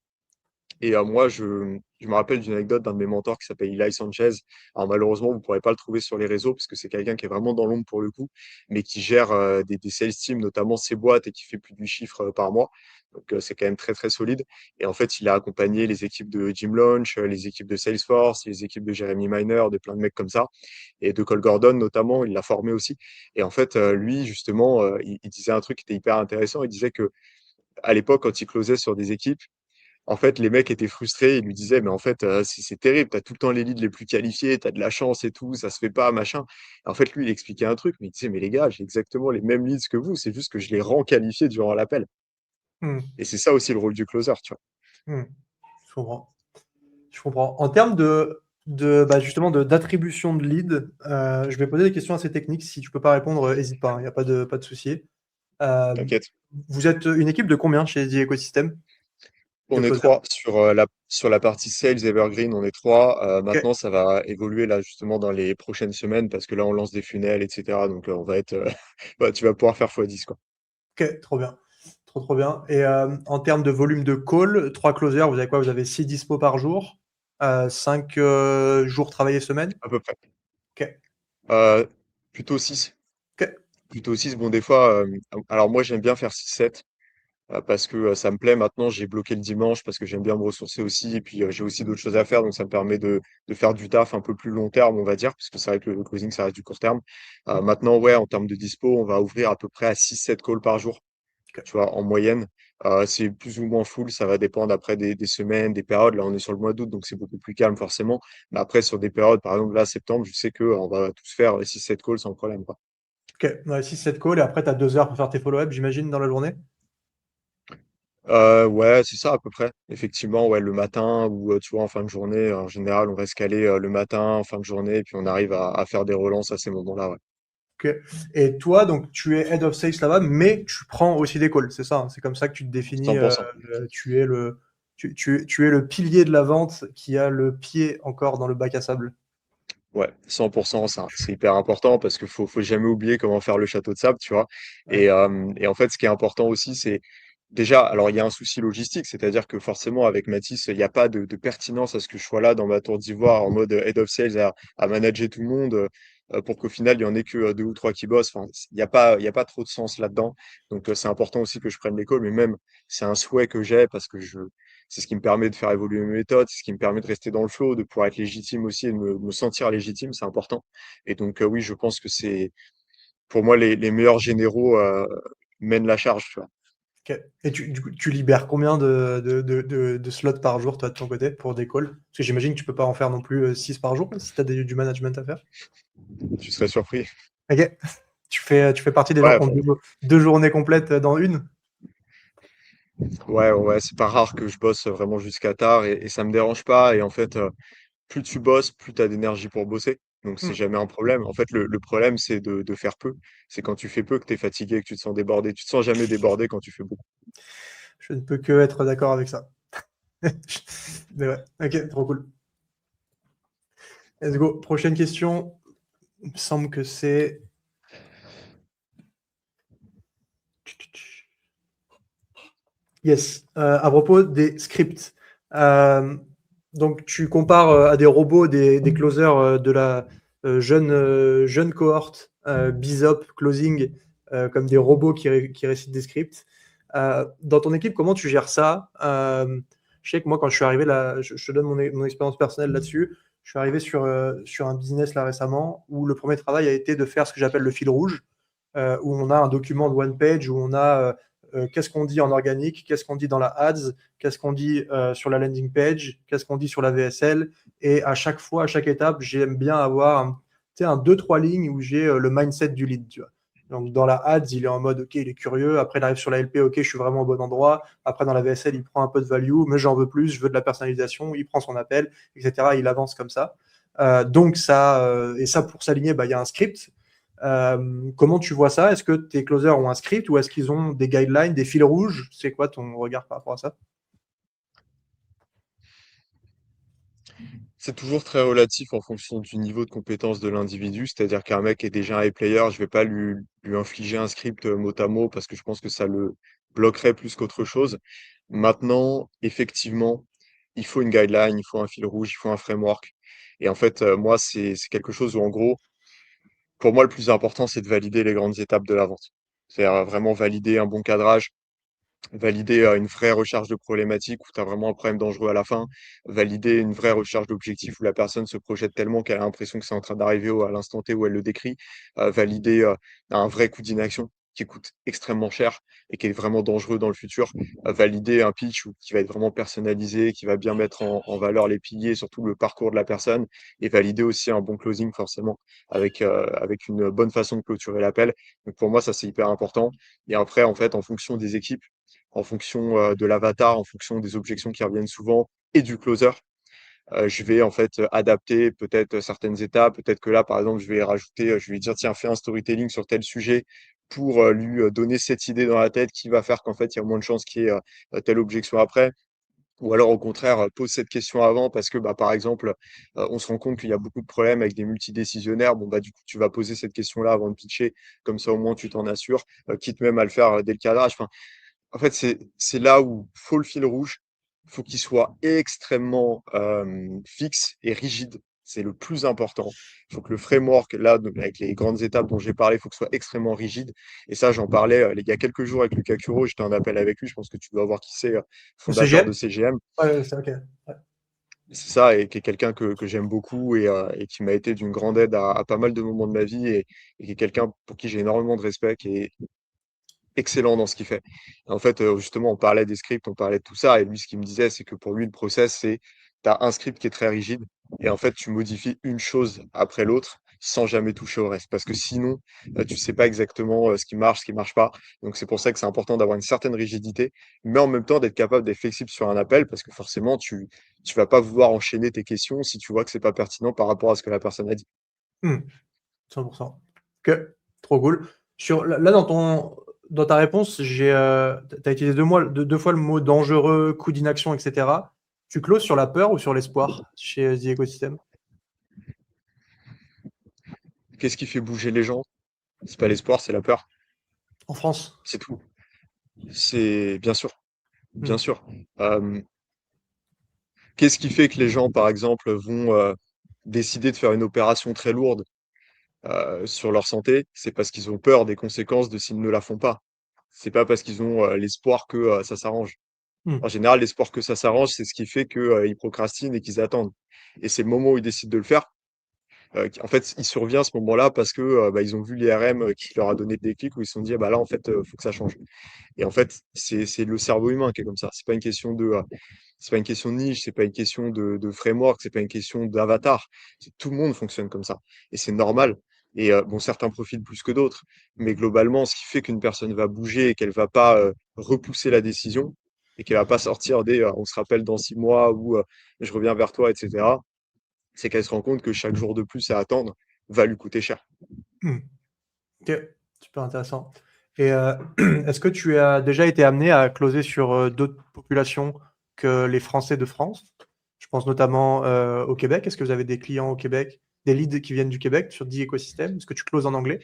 Et moi, je me rappelle d'une anecdote d'un de mes mentors qui s'appelle Eli Sanchez. Alors malheureusement, vous ne pourrez pas le trouver sur les réseaux parce que c'est quelqu'un qui est vraiment dans l'ombre pour le coup, mais qui gère des sales teams, notamment ses boîtes, et qui fait plus de 8 chiffres par mois. Donc c'est quand même très très solide. Et en fait, il a accompagné les équipes de Jim Launch, les équipes de Salesforce, les équipes de Jeremy Miner, de plein de mecs comme ça, et de Cole Gordon notamment, il l'a formé aussi. Et en fait, lui, justement, il disait un truc qui était hyper intéressant. Il disait que à l'époque, quand il closait sur des équipes, en fait, les mecs étaient frustrés. Ils lui disaient, mais en fait, c'est terrible. Tu as tout le temps les leads les plus qualifiés, tu as de la chance et tout, ça se fait pas, machin. En fait, lui, il expliquait un truc, mais il disait, mais les gars, j'ai exactement les mêmes leads que vous, c'est juste que je les rends qualifiés durant l'appel. Hmm. Et c'est ça aussi le rôle du closer, tu vois. Hmm. Je comprends. Je comprends. En termes bah, justement d'attribution de lead, je vais poser des questions assez techniques. Si tu peux pas répondre, n'hésite pas, il n'y a pas de souci. Euh, T'inquiète. Vous êtes une équipe de combien chez The Ecosystem de On est closer? trois sur la partie sales Evergreen, on est trois. Ok, Maintenant, ça va évoluer là justement dans les prochaines semaines parce que là, on lance des funnels, etc. Donc, on va être, bah, tu vas pouvoir faire x10, quoi. ok, trop bien. Trop, trop bien. Et en termes de volume de call, 3 closers, vous avez quoi? Vous avez 6 dispo par jour, 5 jours travaillés semaine? À peu près. Ok, Euh, plutôt 6. ok. Plutôt 6. Bon, des fois, alors moi, j'aime bien faire 6-7 parce que ça me plaît. Maintenant, j'ai bloqué le dimanche parce que j'aime bien me ressourcer aussi. Et puis, j'ai aussi d'autres choses à faire. Donc, ça me permet de faire du taf un peu plus long terme, on va dire, parce que c'est vrai que le closing, ça reste du court terme. Maintenant, ouais, en termes de dispo, on va ouvrir à peu près à 6-7 calls par jour, Ok. tu vois, en moyenne. C'est plus ou moins full. Ça va dépendre après des semaines, des périodes. Là, on est sur le mois d'août, donc c'est beaucoup plus calme, forcément. Mais après, sur des périodes, par exemple, là, septembre, je sais qu'on va tous faire 6-7 calls sans problème, quoi. Ok, ouais, 6-7 calls, et après, tu as 2 heures pour faire tes follow-up, j'imagine, dans la journée? Ouais, c'est ça à peu près. Effectivement, ouais, le matin ou tu vois, en fin de journée, en général, on va se caler le matin, en fin de journée, et puis on arrive à faire des relances à ces moments-là, ouais. Ok. Et toi, donc, tu es head of sales là-bas, mais tu prends aussi des calls, c'est ça, hein. C'est comme ça que tu te définis. 100%. Tu es tu es le pilier de la vente qui a le pied encore dans le bac à sable. Ouais, 100%, c'est hyper important parce qu'il faut jamais oublier comment faire le château de sable, tu vois. Ouais. Et en fait, ce qui est important aussi, c'est déjà, alors il y a un souci logistique, c'est-à-dire que forcément, avec Mathis, il n'y a pas de pertinence à ce que je sois là dans ma tour d'ivoire en mode head of sales à manager tout le monde pour qu'au final, il y en ait que deux ou trois qui bossent. Enfin, il y a pas trop de sens là-dedans. Donc, c'est important aussi que je prenne l'école, mais même, c'est un souhait que j'ai parce que c'est ce qui me permet de faire évoluer mes méthodes, c'est ce qui me permet de rester dans le flow, de pouvoir être légitime aussi et de me sentir légitime, c'est important. Et donc, oui, je pense que c'est, pour moi, les meilleurs généraux mènent la charge, tu vois. Ok. Et du coup, tu libères combien de slots par jour, toi, de ton côté, pour des calls? Parce que j'imagine que tu peux pas en faire non plus 6 par jour, si tu as du management à faire. Tu serais surpris. Ok. Tu fais partie des gens Ouais, qui ont deux journées complètes dans une? ouais, c'est pas rare que je bosse vraiment jusqu'à tard et ça me dérange pas. Et en fait, plus tu bosses, plus tu as d'énergie pour bosser. Donc, c'est Hmm. jamais un problème. En fait, le problème, c'est de faire peu. C'est quand tu fais peu que tu es fatigué, que tu te sens débordé. Tu te sens jamais débordé quand tu fais beaucoup. Je ne peux que être d'accord avec ça. Mais ouais, ok, trop cool. Let's go. Prochaine question. Il me semble que c'est. Yes. À propos des scripts. Euh, donc, tu compares à des robots, des closers de la jeune cohorte Bizop Closing comme des robots qui récitent des scripts. Dans ton équipe, comment tu gères ça? Je sais que moi, quand je suis arrivé là, je te donne mon expérience personnelle là-dessus. Je suis arrivé sur un business là récemment où le premier travail a été de faire ce que j'appelle le fil rouge, où on a un document de one page, où on a qu'est-ce qu'on dit en organique, qu'est-ce qu'on dit dans la ads, qu'est-ce qu'on dit sur la landing page, qu'est-ce qu'on dit sur la VSL. Et à chaque fois, à chaque étape, j'aime bien avoir un 2-3 lignes où j'ai le mindset du lead. Tu vois. Donc dans la ads, il est en mode OK, il est curieux. Après, il arrive sur la LP, OK, je suis vraiment au bon endroit. Après, dans la VSL, il prend un peu de value, mais j'en veux plus, je veux de la personnalisation. Il prend son appel, etc. Il avance comme ça. Donc ça, et ça pour s'aligner, bah, il y a un script. Comment tu vois ça? Est-ce que tes closers ont un script ou est-ce qu'ils ont des guidelines, des fils rouges? C'est quoi ton regard par rapport à ça? C'est toujours très relatif en fonction du niveau de compétence de l'individu. C'est-à-dire qu'un mec est déjà un high player, je vais pas lui infliger un script mot à mot parce que je pense que ça le bloquerait plus qu'autre chose. Maintenant, effectivement, il faut une guideline, il faut un fil rouge, il faut un framework. Et en fait, moi, c'est quelque chose où, en gros, pour moi, le plus important, c'est de valider les grandes étapes de la vente. C'est-à-dire vraiment valider un bon cadrage, valider une vraie recherche de problématique où tu as vraiment un problème dangereux à la fin, valider une vraie recherche d'objectif où la personne se projette tellement qu'elle a l'impression que c'est en train d'arriver à l'instant T où elle le décrit, valider un vrai coup d'inaction qui coûte extrêmement cher et qui est vraiment dangereux dans le futur, valider un pitch qui va être vraiment personnalisé, qui va bien mettre en valeur les piliers, surtout le parcours de la personne, et valider aussi un bon closing forcément avec une bonne façon de clôturer l'appel. Donc pour moi, ça c'est hyper important. Et après, en fait, en fonction des équipes, en fonction de l'avatar, en fonction des objections qui reviennent souvent et du closer. Je vais en fait adapter peut-être certaines étapes. Peut-être que là, par exemple, je vais rajouter, je vais lui dire, tiens, fais un storytelling sur tel sujet pour lui donner cette idée dans la tête qui va faire qu'en fait, il y a moins de chances qu'il y ait telle objection après. Ou alors, au contraire, pose cette question avant parce que, bah, par exemple, on se rend compte qu'il y a beaucoup de problèmes avec des multidécisionnaires. Bon, bah, du coup, tu vas poser cette question-là avant de pitcher. Comme ça, au moins, tu t'en assures, quitte même à le faire dès le cadrage. Enfin, en fait, c'est là où faut le fil rouge, faut qu'il soit extrêmement fixe et rigide. C'est le plus important. Il faut que le framework, là, avec les grandes étapes dont j'ai parlé, il faut que ce soit extrêmement rigide. Et ça, j'en parlais il y a quelques jours avec Lucas Curo. J'étais en appel avec lui. Je pense que tu dois voir qui c'est, Le fondateur de CGM? CGM. Ouais, c'est OK. Ouais. C'est ça, et qui est quelqu'un que j'aime beaucoup et qui m'a été d'une grande aide à pas mal de moments de ma vie et qui est quelqu'un pour qui j'ai énormément de respect, qui est excellent dans ce qu'il fait. Et en fait, justement, on parlait des scripts, on parlait de tout ça, et lui, ce qu'il me disait, c'est que pour lui, le process, c'est tu as un script qui est très rigide, et en fait, tu modifies une chose après l'autre sans jamais toucher au reste. Parce que sinon, tu sais pas exactement ce qui marche pas. Donc, c'est pour ça que c'est important d'avoir une certaine rigidité, mais en même temps d'être capable d'être flexible sur un appel, parce que forcément, tu vas pas vouloir enchaîner tes questions si tu vois que c'est pas pertinent par rapport à ce que la personne a dit. Hmm, 100%. OK. Trop cool. Là, dans ta réponse, tu as utilisé deux fois le mot dangereux, coup d'inaction, etc. Tu closes sur la peur ou sur l'espoir chez The Ecosystem? Qu'est-ce qui fait bouger les gens? C'est pas l'espoir, c'est la peur. En France? C'est tout. C'est bien sûr, Hmm. bien sûr. Euh, Qu'est-ce qui fait que les gens, par exemple, vont décider de faire une opération très lourde sur leur santé? C'est parce qu'ils ont peur des conséquences de s'ils ne la font pas. C'est pas parce qu'ils ont l'espoir que ça s'arrange. Hmm. En général, l'espoir que ça s'arrange, c'est ce qui fait que, ils procrastinent et qu'ils attendent. Et c'est le moment où ils décident de le faire. En fait, il survient à ce moment-là parce que bah, ils ont vu l'IRM qui leur a donné le déclic où ils se sont dit, ah bah là, en fait, faut que ça change. Et en fait, c'est le cerveau humain qui est comme ça. C'est pas une question de niche, c'est pas une question de framework, c'est pas une question d'avatar. Tout le monde fonctionne comme ça. Et c'est normal. Et bon, certains profitent plus que d'autres. Mais globalement, ce qui fait qu'une personne va bouger et qu'elle va pas repousser la décision et qu'elle va pas sortir des on se rappelle dans 6 mois ou je reviens vers toi, etc., c'est qu'elle se rend compte que chaque jour de plus à attendre va lui coûter cher. Hmm. Ok, super intéressant. Et est-ce que tu as déjà été amené à closer sur d'autres populations que les Français de France? Je pense notamment au Québec. Est-ce que vous avez des clients au Québec, des leads qui viennent du Québec sur The Ecosystem? Est-ce que tu closes en anglais?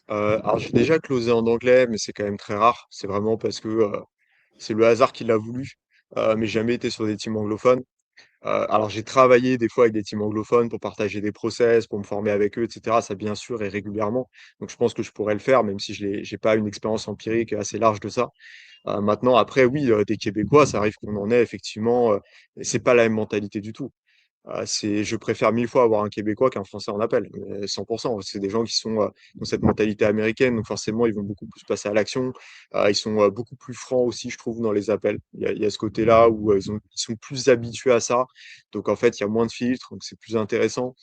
Alors j'ai déjà closé en anglais, mais c'est quand même très rare. C'est vraiment parce que c'est le hasard qui l'a voulu, mais j'ai jamais été sur des teams anglophones. Alors j'ai travaillé des fois avec des teams anglophones pour partager des process, pour me former avec eux, etc. Ça bien sûr et régulièrement. Donc je pense que je pourrais le faire, même si j'ai pas une expérience empirique assez large de ça. Maintenant, après, oui, des Québécois, ça arrive qu'on en ait effectivement. C'est pas la même mentalité du tout. Je préfère 1000 fois avoir un Québécois qu'un Français en appel, 100%. C'est des gens qui ont cette mentalité américaine, donc forcément, ils vont beaucoup plus passer à l'action. Ils sont beaucoup plus francs aussi, je trouve, dans les appels. Il y a ce côté-là où ils sont plus habitués à ça. Donc, en fait, il y a moins de filtres, donc c'est plus intéressant.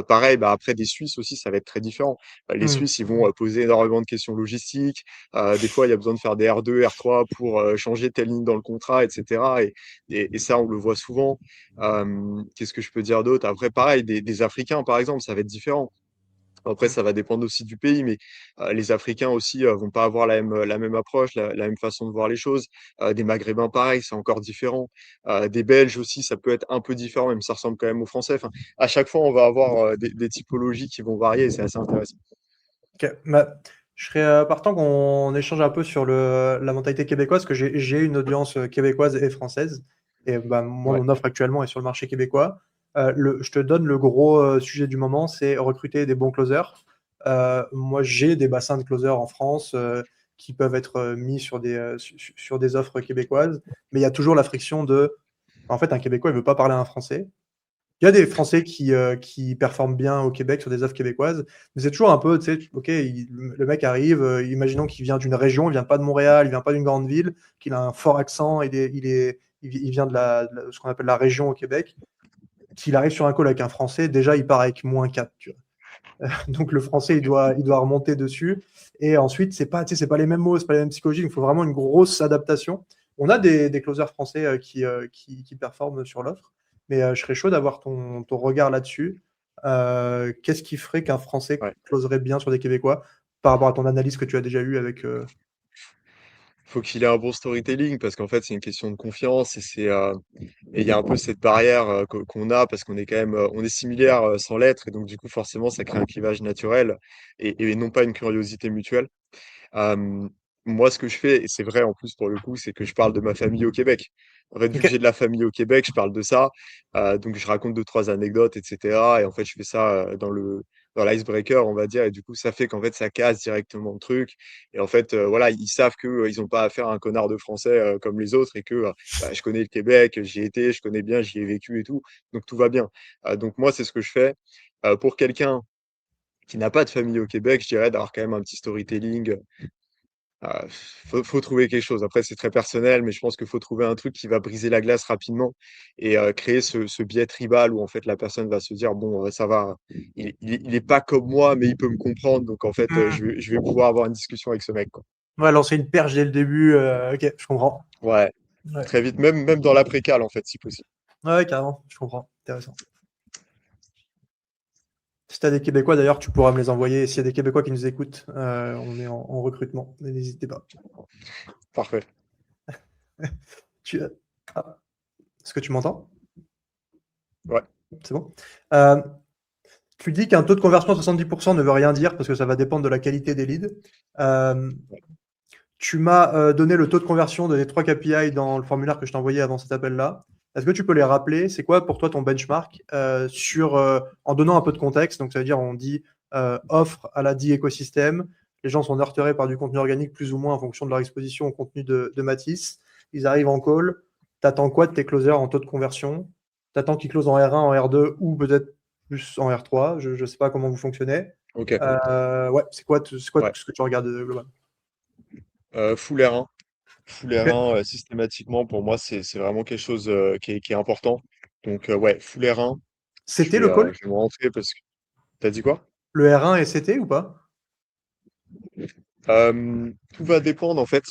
Pareil, bah, après, des Suisses aussi, ça va être très différent. Les Hmm. Suisses, ils vont poser énormément de questions logistiques. Des fois, il y a besoin de faire des R2, R3 pour changer telle ligne dans le contrat, etc. Et ça, on le voit souvent. Qu'est-ce que je peux dire d'autre? Après, pareil, des Africains, par exemple, ça va être différent. Après, ça va dépendre aussi du pays, mais les Africains aussi vont pas avoir la même approche, la même façon de voir les choses. Des Maghrébins, pareil, c'est encore différent. Des Belges aussi, ça peut être un peu différent, même si ça ressemble quand même aux Français. Enfin, à chaque fois, on va avoir des typologies qui vont varier et c'est assez intéressant. Ok. Bah, je serais partant qu'on échange un peu sur la mentalité québécoise, parce que j'ai une audience québécoise et française. Et bah, moi, Ouais, mon offre actuellement est sur le marché québécois. Je te donne le gros sujet du moment, c'est recruter des bons closers. Moi, j'ai des bassins de closers en France qui peuvent être mis sur des offres québécoises, mais il y a toujours la friction de, en fait, un Québécois, il veut pas parler à un Français. Il y a des Français qui performent bien au Québec sur des offres québécoises, mais c'est toujours un peu, tu sais, ok, le mec arrive, imaginons qu'il vient d'une région, il vient pas de Montréal, il vient pas d'une grande ville, qu'il a un fort accent, il vient ce qu'on appelle la région au Québec. S'il arrive sur un call avec un Français, déjà, il part avec -4, tu vois. Donc le Français, il doit remonter dessus. Et ensuite, c'est pas les mêmes mots, c'est pas les mêmes psychologies, il faut vraiment une grosse adaptation. On a des closers français qui performent sur l'offre, mais je serais chaud d'avoir ton regard là-dessus. Qu'est-ce qui ferait qu'un Français ouais. closerait bien sur des Québécois par rapport à ton analyse que tu as déjà eue avec. Faut qu'il ait un bon storytelling parce qu'en fait, c'est une question de confiance et il y a un peu cette barrière qu'on a parce qu'on est quand même, on est similaire sans l'être et donc du coup, forcément, ça crée un clivage naturel et non pas une curiosité mutuelle. Euh, Moi, ce que je fais, et c'est vrai en plus pour le coup, c'est que je parle de ma famille au Québec. En fait, vu Ok. que j'ai de la famille au Québec, je parle de ça. Donc, je raconte deux, trois anecdotes, etc. Et en fait, je fais ça dans l'icebreaker, on va dire. Et du coup, ça fait qu'en fait, ça casse directement le truc. Et en fait, voilà, ils savent que ils n'ont pas affaire à un connard de français comme les autres et que bah, je connais le Québec, j'y ai été, je connais bien, j'y ai vécu et tout. Donc, tout va bien. Donc, moi, c'est ce que je fais. Pour quelqu'un qui n'a pas de famille au Québec, je dirais d'avoir quand même un petit storytelling. Faut trouver quelque chose. Après, c'est très personnel, mais je pense qu'il faut trouver un truc qui va briser la glace rapidement et créer ce biais tribal où en fait la personne va se dire bon, ça va, il est pas comme moi, mais il peut me comprendre. Donc en fait, Hmm. je vais pouvoir avoir une discussion avec ce mec, quoi. Ouais, lancer une perche dès le début. Ok, je comprends. Ouais, Ouais, très vite, même dans l'après-cal en fait, si possible. ouais, carrément, je comprends. Intéressant. Si tu as des Québécois, d'ailleurs, tu pourras me les envoyer. S'il y a des Québécois qui nous écoutent, on est en recrutement. N'hésitez pas. Parfait. Tu... Ah, est-ce que tu m'entends? Ouais. C'est bon. Euh, Tu dis qu'un taux de conversion à 70% ne veut rien dire parce que ça va dépendre de la qualité des leads. Euh, Tu m'as donné le taux de conversion des 3 KPI dans le formulaire que je t'ai envoyé avant cet appel-là. Est-ce que tu peux les rappeler? C'est quoi pour toi ton benchmark en donnant un peu de contexte? Donc, ça veut dire, on dit offre à la dit écosystème. Les gens sont nurturés par du contenu organique plus ou moins en fonction de leur exposition au contenu de Matisse. Ils arrivent en call. T'attends quoi de tes closers en taux de conversion? T'attends qu'ils closent en R1, en R2 ou peut-être plus en R3? Je ne sais pas comment vous fonctionnez. Ok. Ouais, c'est quoi Ouais. ce que tu regardes global? Full R1. Full Ok. R1 systématiquement, pour moi, c'est vraiment quelque chose qui est important. Donc, ouais, full R1. C'était le call? Je vais me rentrer parce que. T'as dit quoi? Le R1 et CT ou pas? Tout va dépendre, en fait.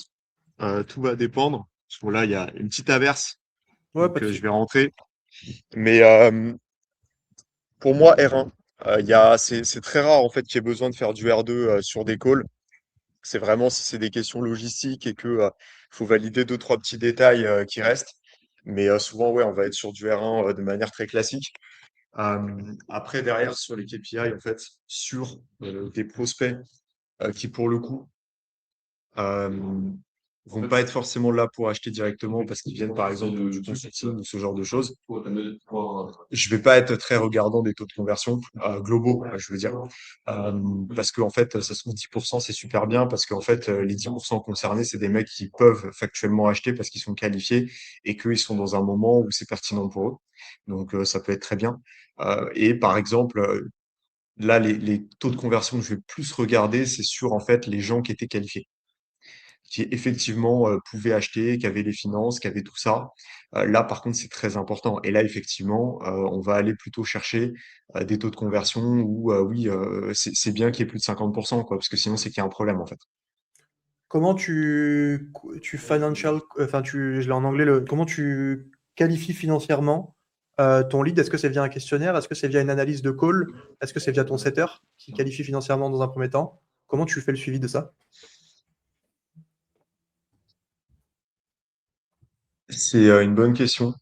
Tout va dépendre. Parce que là, il y a une petite averse. Ouais, pas Donc, de je souci. vais rentrer. Mais pour moi, R1, c'est très rare, en fait, qu'il y ait besoin de faire du R2 sur des calls. C'est vraiment si c'est des questions logistiques et que faut valider deux, trois petits détails qui restent. Mais souvent, ouais, on va être sur du R1 de manière très classique. Après, derrière, sur les KPI, en fait, sur des prospects qui, pour le coup, euh, vont pas être forcément là pour acheter directement parce qu'ils viennent, par exemple, du consulting ou ce genre de choses. Je vais pas être très regardant des taux de conversion globaux, je veux dire. Parce qu'en fait, ça se trouve 10%, c'est super bien parce qu'en fait, les 10% concernés, c'est des mecs qui peuvent factuellement acheter parce qu'ils sont qualifiés et qu'ils sont dans un moment où c'est pertinent pour eux. Donc, ça peut être très bien. Et par exemple, là, les taux de conversion que je vais plus regarder, c'est sur en fait les gens qui étaient qualifiés, qui effectivement pouvaient acheter, qui avaient les finances, qui avaient tout ça. Là, par contre, c'est très important. Et là, effectivement, on va aller plutôt chercher des taux de conversion où, oui, c'est bien qu'il y ait plus de 50%, quoi, parce que sinon, c'est qu'il y a un problème, en fait. Comment je l'ai en anglais, comment tu qualifies financièrement ton lead? Est-ce que c'est via un questionnaire? Est-ce que c'est via une analyse de call? Est-ce que c'est via ton setter qui qualifie financièrement dans un premier temps? Comment tu fais le suivi de ça? C'est une bonne question.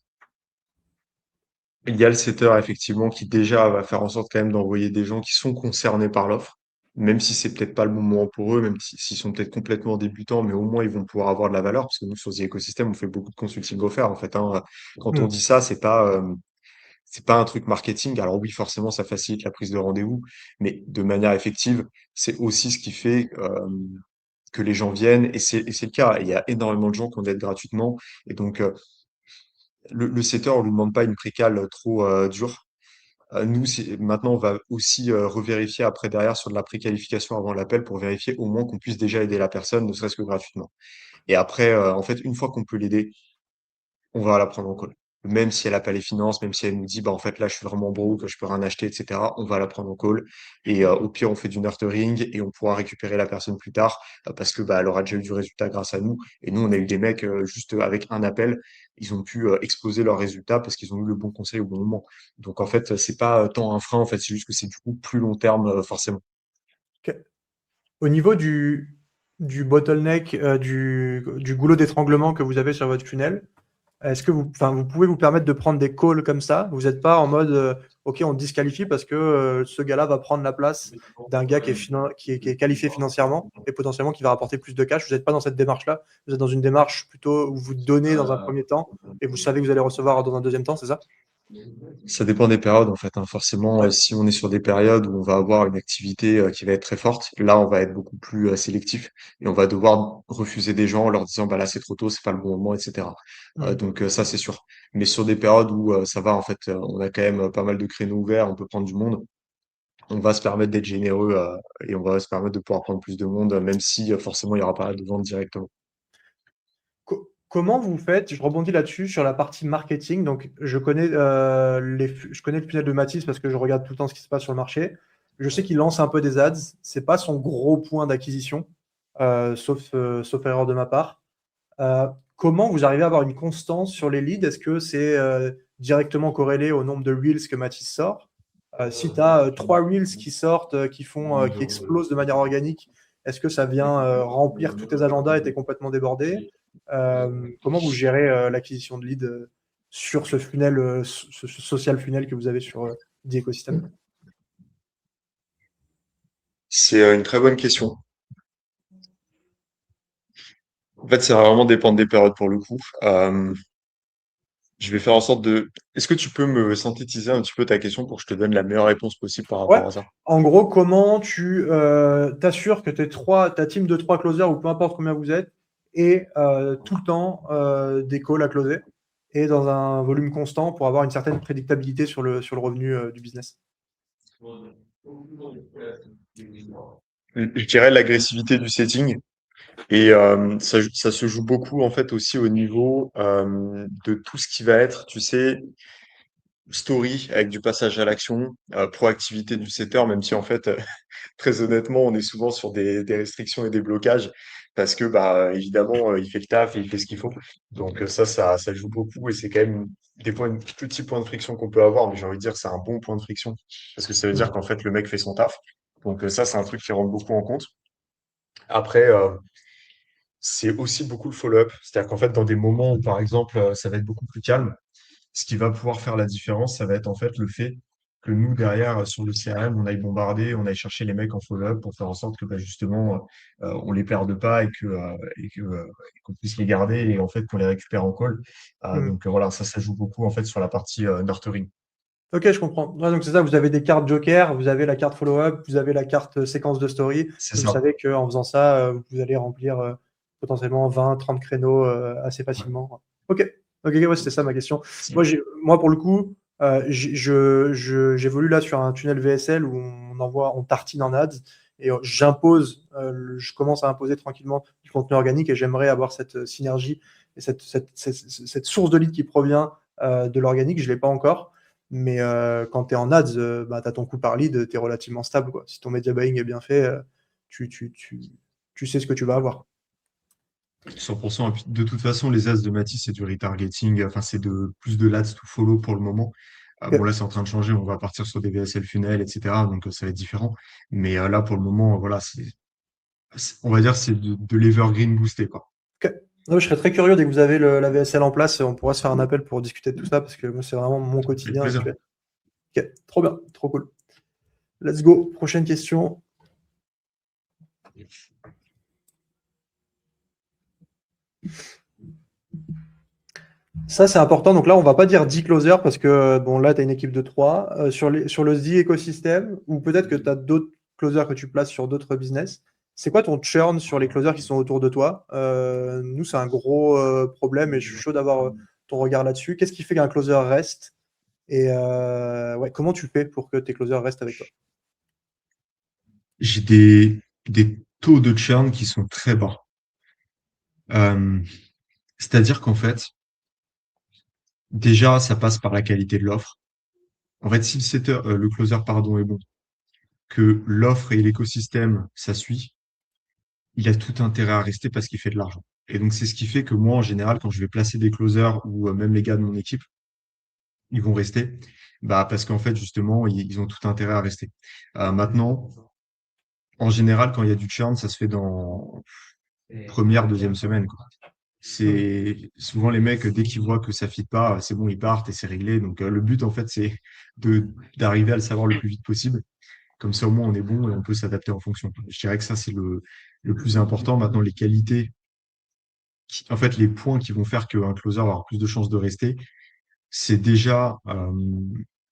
Il y a le setter, effectivement, qui déjà va faire en sorte quand même d'envoyer des gens qui sont concernés par l'offre, même si c'est peut-être pas le bon moment pour eux, s'ils sont peut-être complètement débutants, mais au moins ils vont pouvoir avoir de la valeur, parce que nous, sur The Ecosystem, on fait beaucoup de consulting offert, en fait, hein. Quand on Hmm. dit ça, c'est pas un truc marketing. Alors oui, forcément, ça facilite la prise de rendez-vous, mais de manière effective, c'est aussi ce qui fait que les gens viennent, et c'est le cas. Il y a énormément de gens qui en aident gratuitement, et donc le setter, on lui demande pas une précale trop dure. Nous, maintenant, on va aussi revérifier après derrière sur de la préqualification avant l'appel pour vérifier au moins qu'on puisse déjà aider la personne, ne serait-ce que gratuitement. Et après, en fait, une fois qu'on peut l'aider, on va la prendre en call. Même si elle n'a pas les finances, même si elle nous dit, bah, en fait, là, je suis vraiment broke, je peux rien acheter, etc., on va la prendre en call. Et au pire, on fait du nurturing et on pourra récupérer la personne plus tard parce que, bah, elle aura déjà eu du résultat grâce à nous. Et nous, on a eu des mecs, juste avec un appel, ils ont pu exposer leurs résultats parce qu'ils ont eu le bon conseil au bon moment. Donc, en fait, c'est pas tant un frein, en fait, c'est juste que c'est du coup plus long terme, forcément. Ok. Au niveau du bottleneck, du goulot d'étranglement que vous avez sur votre funnel, est-ce que vous pouvez vous permettre de prendre des calls comme ça? Vous n'êtes pas en mode, OK, on te disqualifie parce que ce gars-là va prendre la place d'un gars qui est qualifié financièrement et potentiellement qui va rapporter plus de cash. Vous n'êtes pas dans cette démarche-là. Vous êtes dans une démarche plutôt où vous donnez dans un premier temps et vous savez que vous allez recevoir dans un deuxième temps, c'est ça? Ça dépend des périodes, en fait, hein. Forcément, Ouais. si on est sur des périodes où on va avoir une activité qui va être très forte, là, on va être beaucoup plus sélectif et on va devoir refuser des gens en leur disant, bah là, c'est trop tôt, c'est pas le bon moment, etc. Hmm. Donc ça, c'est sûr. Mais sur des périodes où ça va, en fait, on a quand même pas mal de créneaux ouverts, on peut prendre du monde, on va se permettre d'être généreux et on va se permettre de pouvoir prendre plus de monde, même si forcément, il y aura pas de vente directement. Comment vous faites? Je rebondis là-dessus sur la partie marketing. Donc, je connais le funnel de Mathis parce que je regarde tout le temps ce qui se passe sur le marché. Je sais qu'il lance un peu des ads. C'est pas son gros point d'acquisition, sauf erreur de ma part. Comment vous arrivez à avoir une constance sur les leads? Est-ce que c'est directement corrélé au nombre de reels que Mathis sort? Si tu as 3 Reels qui sortent, qui explosent de manière organique, est-ce que ça vient remplir tous tes agendas et tu es complètement débordé? Comment vous gérez l'acquisition de leads sur ce funnel, ce social funnel que vous avez sur The Ecosystem? C'est une très bonne question. En fait, ça va vraiment dépendre des périodes pour le coup. Je vais faire en sorte de. Est-ce que tu peux me synthétiser un petit peu ta question pour que je te donne la meilleure réponse possible par Ouais. rapport à ça? En gros, comment tu t'assures que ta team de 3 closers, ou peu importe combien vous êtes, est tout le temps des calls à closer et dans un volume constant pour avoir une certaine prédictabilité sur le revenu du business? Je dirais l'agressivité du setting. Et ça se joue beaucoup en fait aussi au niveau de tout ce qui va être, tu sais, story avec du passage à l'action, proactivité du setter, même si en fait, très honnêtement, on est souvent sur des restrictions et des blocages parce que bah évidemment, il fait le taf et il fait ce qu'il faut. Donc ça joue beaucoup et c'est quand même des petits points de friction qu'on peut avoir, mais j'ai envie de dire c'est un bon point de friction parce que ça veut dire qu'en fait le mec fait son taf. Donc ça c'est un truc qui rentre beaucoup en compte. Après, c'est aussi beaucoup le follow-up. C'est-à-dire qu'en fait, dans des moments où, par exemple, ça va être beaucoup plus calme, ce qui va pouvoir faire la différence, ça va être en fait le fait que nous, derrière, sur le CRM, on aille bombarder, on aille chercher les mecs en follow-up pour faire en sorte que bah, justement, on les perde pas et qu'on puisse les garder et en fait qu'on les récupère en call. Hmm. Donc voilà, ça joue beaucoup en fait sur la partie nurturing. Ok, je comprends. Ouais, donc c'est ça, vous avez des cartes joker, vous avez la carte follow-up, vous avez la carte séquence de story, et C'est vous ça. savez qu'en faisant ça, vous allez remplir potentiellement 20, 30 créneaux assez Ouais. facilement. Ok, ok, ouais, c'était ça ma question. Moi pour le coup, j'évolue là sur un tunnel VSL où on tartine en ads et je commence à imposer tranquillement du contenu organique et j'aimerais avoir cette synergie et cette source de lead qui provient de l'organique. Je ne l'ai pas encore. Mais quand tu es en ads, bah, tu as ton coût par lead, tu es relativement stable, quoi. Si ton media buying est bien fait, tu, tu, tu, tu sais ce que tu vas avoir. 100%. Et puis, de toute façon, les as de Matisse, c'est du retargeting. Enfin, c'est de plus de ads to follow pour le moment. Bon, Ok. là, c'est en train de changer. On va partir sur des VSL funnel, etc. Donc, ça va être différent. Mais là, pour le moment, voilà, on va dire, c'est de l'evergreen boosté, quoi. Ok. Non, je serais très curieux dès que vous avez la VSL en place, on pourra se faire un appel pour discuter de tout ça parce que moi, c'est vraiment mon Avec quotidien plaisir. actuel. Ok, trop bien, trop cool. Let's go. Prochaine question. Ça, c'est important. Donc là, on va pas dire 10 closers parce que bon, là, tu as une équipe de 3. Sur le Z écosystème, ou peut-être que tu as d'autres closers que tu places sur d'autres business. C'est quoi ton churn sur les closers qui sont autour de toi? Nous, c'est un gros problème et je suis chaud d'avoir ton regard là-dessus. Qu'est-ce qui fait qu'un closer reste? Et ouais, comment tu fais pour que tes closers restent avec toi? J'ai des taux de churn qui sont très bas. Euh, C'est-à-dire qu'en fait, déjà, ça passe par la qualité de l'offre. En fait, si le closer, pardon, est bon, que l'offre et l'écosystème, ça suit, il a tout intérêt à rester parce qu'il fait de l'argent. Et donc, c'est ce qui fait que moi, en général, quand je vais placer des closers ou même les gars de mon équipe, ils vont rester. Bah, parce qu'en fait, justement, ils ont tout intérêt à rester. Maintenant, en général, quand il y a du churn, ça se fait dans première, deuxième semaine, quoi. Hmm. C'est souvent les mecs, dès qu'ils voient que ça fit pas, c'est bon, ils partent et c'est réglé. Donc, le but, en fait, c'est d'arriver à le savoir le plus vite possible. Comme ça, au moins, on est bon et on peut s'adapter en fonction. Je dirais que ça, c'est le plus important. Maintenant, les qualités en fait, les points qui vont faire qu'un closer va avoir plus de chances de rester, c'est déjà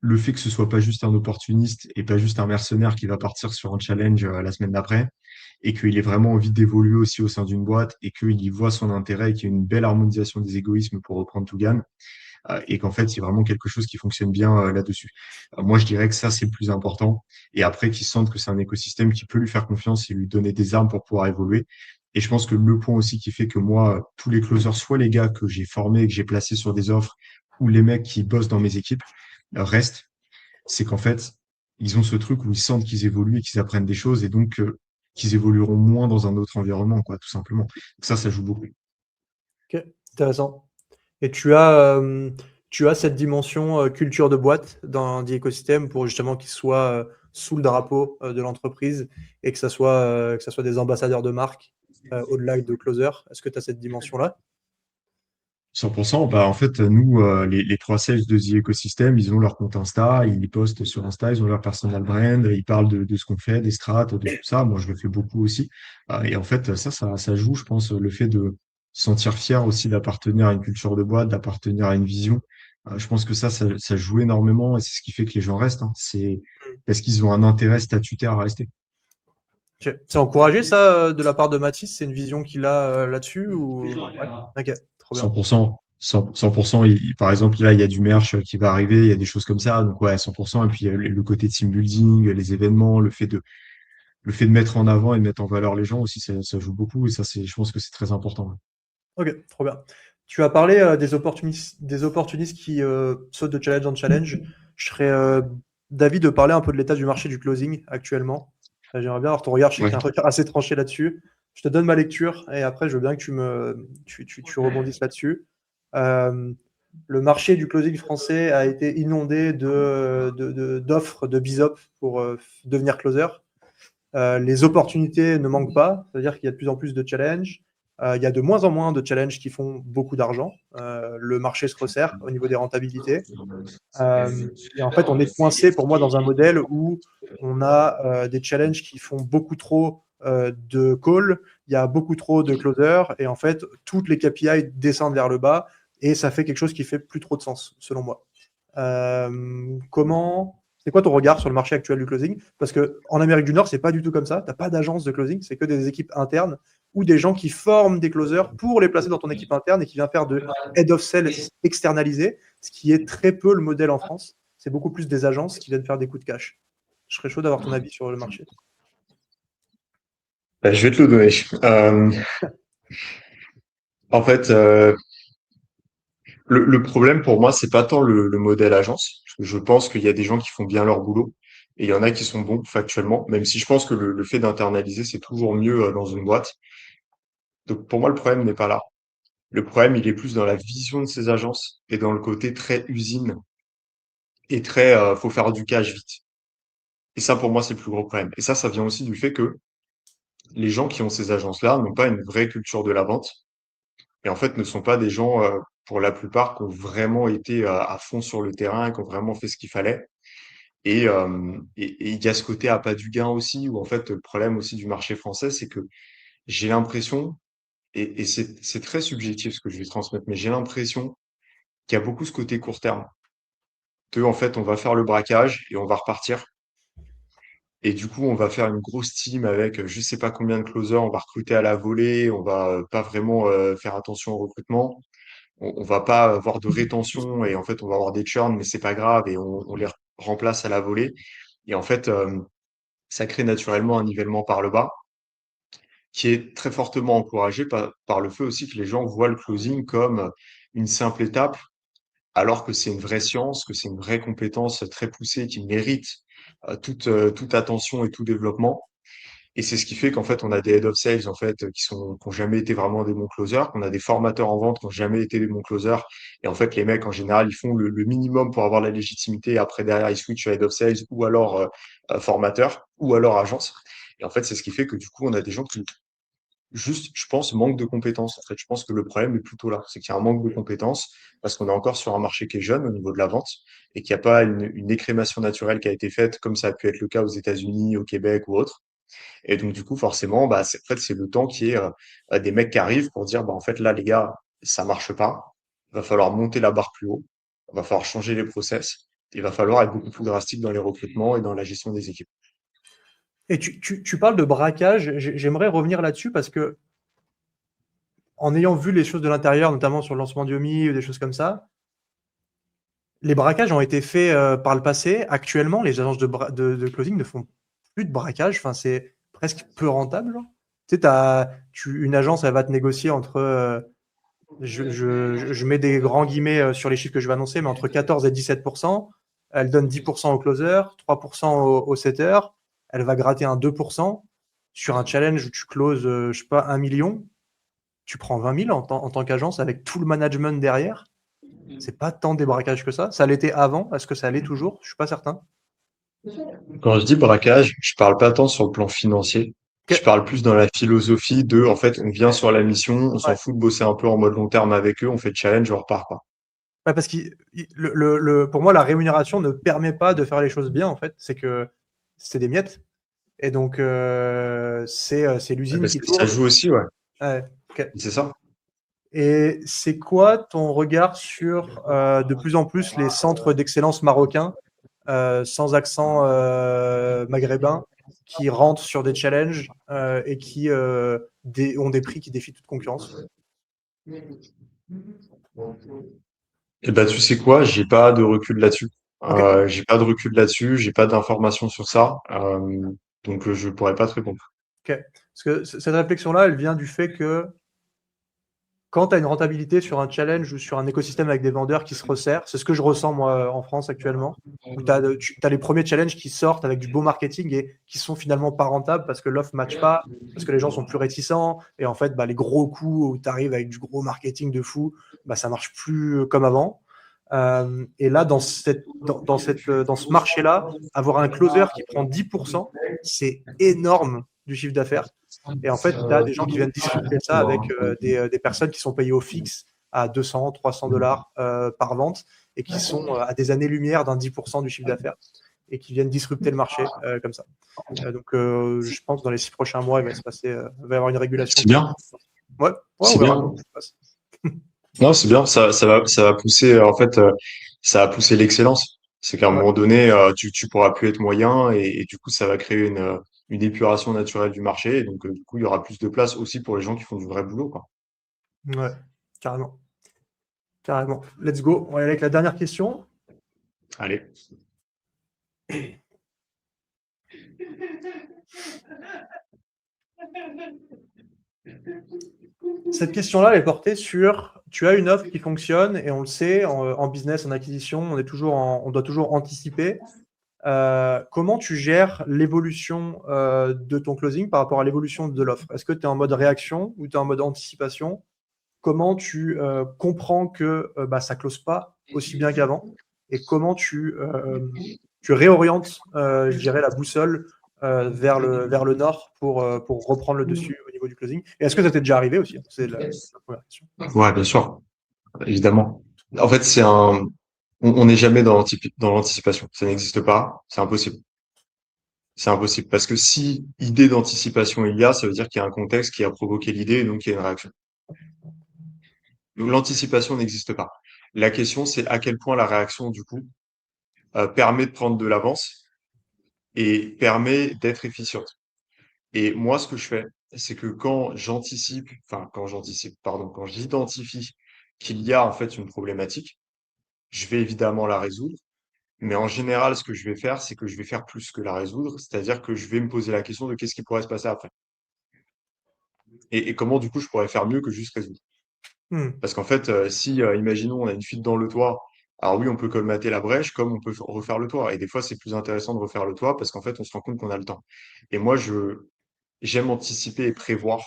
le fait que ce soit pas juste un opportuniste et pas juste un mercenaire qui va partir sur un challenge la semaine d'après, et qu'il ait vraiment envie d'évoluer aussi au sein d'une boîte et qu'il y voit son intérêt et qu'il y ait une belle harmonisation des égoïsmes pour reprendre Tougan, et qu'en fait, c'est vraiment quelque chose qui fonctionne bien là-dessus. Moi, je dirais que ça, c'est le plus important. Et après, qu'il sente que c'est un écosystème qui peut lui faire confiance et lui donner des armes pour pouvoir évoluer. Et je pense que le point aussi qui fait que moi, tous les closers, soit les gars que j'ai formés et que j'ai placés sur des offres, ou les mecs qui bossent dans mes équipes, restent, c'est qu'en fait, ils ont ce truc où ils sentent qu'ils évoluent et qu'ils apprennent des choses et donc qu'ils évolueront moins dans un autre environnement, quoi, tout simplement. Ça joue beaucoup. Ok, intéressant. Et tu tu as cette dimension culture de boîte dans l'écosystème pour justement qu'ils soient sous le drapeau de l'entreprise et que ça soit des ambassadeurs de marque au-delà de closer. Est-ce que tu as cette dimension-là? 100%. Bah, en fait, nous, les trois sales de The Ecosystem, ils ont leur compte Insta, ils postent sur Insta, ils ont leur personal brand, ils parlent de ce qu'on fait, des strats, de tout ça. Moi, je le fais beaucoup aussi. Et en fait, ça joue, je pense, le fait de se sentir fier aussi d'appartenir à une culture de boîte, d'appartenir à une vision. Je pense que ça joue énormément et c'est ce qui fait que les gens restent, hein. C'est parce qu'ils ont un intérêt statutaire à rester. Ok. C'est encouragé ça de la part de Mathis? C'est une vision qu'il a là-dessus ou... Ouais, ok, trop bien. 100%, 100%, par exemple, là, il y a du merch qui va arriver, il y a des choses comme ça. Donc, ouais, 100%. Et puis, le côté team building, les événements, le fait de mettre en avant et de mettre en valeur les gens aussi, ça joue beaucoup. Et ça, je pense que c'est très important. Ok, trop bien. Tu as parlé des opportunistes qui sautent de challenge en challenge. Je serais d'avis de parler un peu de l'état du marché du closing actuellement. J'aimerais bien avoir ton regard. Je sais que Ouais. tu as un regard assez tranché là-dessus. Je te donne ma lecture et après, je veux bien que tu rebondisses là-dessus. Euh, le marché du closing français a été inondé d'offres de BISOP pour devenir closer. Les opportunités ne manquent pas, c'est-à-dire qu'il y a de plus en plus de challenges. Il y a de moins en moins de challenges qui font beaucoup d'argent. Le marché se resserre au niveau des rentabilités. Et en fait, on est coincé pour moi dans un modèle où on a des challenges qui font beaucoup trop de calls, il y a beaucoup trop de closers, et en fait, toutes les KPI descendent vers le bas, et ça fait quelque chose qui fait plus trop de sens, selon moi. C'est quoi ton regard sur le marché actuel du closing? Parce que en Amérique du Nord, c'est pas du tout comme ça. T'as pas d'agence de closing, c'est que des équipes internes ou des gens qui forment des closers pour les placer dans ton équipe interne et qui vient faire de head of sales externalisé, ce qui est très peu le modèle en France. C'est beaucoup plus des agences qui viennent faire des coups de cash. Je serais chaud d'avoir ton avis sur le marché. Je vais te le donner. En fait, le problème pour moi, c'est pas tant le modèle agence, parce que je pense qu'il y a des gens qui font bien leur boulot et il y en a qui sont bons factuellement, même si je pense que le fait d'internaliser, c'est toujours mieux dans une boîte. Donc pour moi, le problème n'est pas là. Le problème, il est plus dans la vision de ces agences et dans le côté très usine et très faut faire du cash vite. Et ça, pour moi, c'est le plus gros problème. Et ça vient aussi du fait que les gens qui ont ces agences-là n'ont pas une vraie culture de la vente et en fait ne sont pas des gens, pour la plupart, qui ont vraiment été à fond sur le terrain, qui ont vraiment fait ce qu'il fallait. Et il y a ce côté à pas du gain aussi, où en fait, le problème aussi du marché français, c'est que j'ai l'impression, et c'est très subjectif ce que je vais transmettre, mais j'ai l'impression qu'il y a beaucoup ce côté court terme. Que, en fait, on va faire le braquage et on va repartir. Et du coup, on va faire une grosse team avec je sais pas combien de closers, on va recruter à la volée, on va pas vraiment faire attention au recrutement. On va pas avoir de rétention et en fait, on va avoir des churns, mais c'est pas grave et on les remplace à la volée. Et en fait, ça crée naturellement un nivellement par le bas qui est très fortement encouragé par le fait aussi que les gens voient le closing comme une simple étape, alors que c'est une vraie science, que c'est une vraie compétence très poussée qui mérite toute attention et tout développement. Et c'est ce qui fait qu'en fait, on a des head of sales en fait qui ont jamais été vraiment des bons closers, qu'on a des formateurs en vente qui ont jamais été des bons closers. Et en fait, les mecs en général, ils font le minimum pour avoir la légitimité. Après, derrière, ils switchent à head of sales ou alors formateur ou alors agence. Et en fait, c'est ce qui fait que du coup, on a des gens qui juste, je pense, manquent de compétences. En fait, je pense que le problème est plutôt là, c'est qu'il y a un manque de compétences parce qu'on est encore sur un marché qui est jeune au niveau de la vente et qu'il n'y a pas une écrémation naturelle qui a été faite comme ça a pu être le cas aux États-Unis, au Québec ou autre. Et donc, du coup, forcément, bah, en fait, c'est le temps qui est des mecs qui arrivent pour dire, bah, en fait, là, les gars, ça marche pas. Il va falloir monter la barre plus haut. Il va falloir changer les process. Il va falloir être beaucoup plus drastique dans les recrutements et dans la gestion des équipes. Et tu parles de braquage. J'aimerais revenir là-dessus parce que en ayant vu les choses de l'intérieur, notamment sur le lancement d'Yomi ou des choses comme ça, les braquages ont été faits par le passé. Actuellement, les agences de closing ne font plus de braquage. Enfin, c'est presque peu rentable, genre. Tu sais, une agence, elle va te négocier entre, je mets des grands guillemets sur les chiffres que je vais annoncer, mais entre 14 et 17%. Elle donne 10% au closer, 3% au setter. Elle va gratter un 2%. Sur un challenge où tu closes, je sais pas, 1 million, tu prends 20 000 en tant qu'agence avec tout le management derrière. c'est pas tant des braquages que ça. Ça l'était avant. Est-ce que ça l'est toujours? Je suis pas certain. Quand je dis braquage, je parle pas tant sur le plan financier. Je Ok. parle plus dans la philosophie de, en fait, on vient sur la mission, on s'en Ouais. fout de bosser un peu en mode long terme avec eux, on fait le challenge, on repart pas. Ouais, parce que pour moi, la rémunération ne permet pas de faire les choses bien, en fait. C'est que c'est des miettes. Et donc, c'est l'usine Parce qui que ça tourne. joue aussi, ouais. Ouais, ok. C'est ça. Et c'est quoi ton regard sur de plus en plus les centres d'excellence marocains, sans accent maghrébin, qui rentrent sur des challenges et qui ont des prix qui défient toute concurrence? Et bah, tu sais quoi, j'ai pas de recul là-dessus. Ok. J'ai pas de recul là-dessus, j'ai pas d'informations sur ça. Donc, je pourrais pas te répondre. Ok. Parce que cette réflexion-là, elle vient du fait que quand tu as une rentabilité sur un challenge ou sur un écosystème avec des vendeurs qui se resserrent, c'est ce que je ressens moi en France actuellement, où tu as les premiers challenges qui sortent avec du beau marketing et qui sont finalement pas rentables parce que l'offre ne matche pas, parce que les gens sont plus réticents, et en fait, bah, les gros coups où tu arrives avec du gros marketing de fou, bah, ça marche plus comme avant. Et là, dans ce marché-là, avoir un closer qui prend 10%, c'est énorme du chiffre d'affaires. Et en fait, tu as des gens qui viennent disrupter ça avec des personnes qui sont payées au fixe à 200, 300 dollars par vente et qui sont à des années-lumière d'un 10% du chiffre d'affaires et qui viennent disrupter le marché comme ça. Donc, je pense que dans les 6 prochains mois, il va y avoir une régulation C'est qui va. bien, Ouais, c'est on verra bien. comment ça se passe. Non, c'est bien. Ça va pousser, en fait, ça va pousser l'excellence. C'est qu'à un Ouais, moment donné, tu pourras plus être moyen et du coup, ça va créer une épuration naturelle du marché. Et donc, du coup, il y aura plus de place aussi pour les gens qui font du vrai boulot, quoi. ouais, carrément. Carrément. Let's go. On va aller avec la dernière question. Allez. Cette question-là, elle est portée sur, tu as une offre qui fonctionne et on le sait, en business, en acquisition, on doit toujours anticiper. Comment tu gères l'évolution de ton closing par rapport à l'évolution de l'offre? Est-ce que tu es en mode réaction ou tu es en mode anticipation? Comment tu comprends que bah, ça ne close pas aussi bien qu'avant? Et comment tu réorientes, je dirais, la boussole vers le nord pour reprendre le dessus au niveau du closing? Et est-ce que ça t'est déjà arrivé aussi? C'est la première question. Ouais, bien sûr, évidemment. En fait, on n'est jamais dans l'anticipation. Ça n'existe pas. C'est impossible. C'est impossible. Parce que si idée d'anticipation il y a, ça veut dire qu'il y a un contexte qui a provoqué l'idée et donc il y a une réaction. Donc l'anticipation n'existe pas. La question, c'est à quel point la réaction, du coup, permet de prendre de l'avance et permet d'être efficiente. Et moi, ce que je fais, c'est que quand j'identifie qu'il y a en fait une problématique, je vais évidemment la résoudre. Mais en général, ce que je vais faire, c'est que je vais faire plus que la résoudre, c'est-à-dire que je vais me poser la question de qu'est-ce qui pourrait se passer après. Et comment, du coup, je pourrais faire mieux que juste résoudre. Hmm. Parce qu'en fait, si, imaginons, on a une fuite dans le toit, alors oui, on peut colmater la brèche comme on peut refaire le toit. Et des fois, c'est plus intéressant de refaire le toit parce qu'en fait, on se rend compte qu'on a le temps. Et moi, j'aime anticiper et prévoir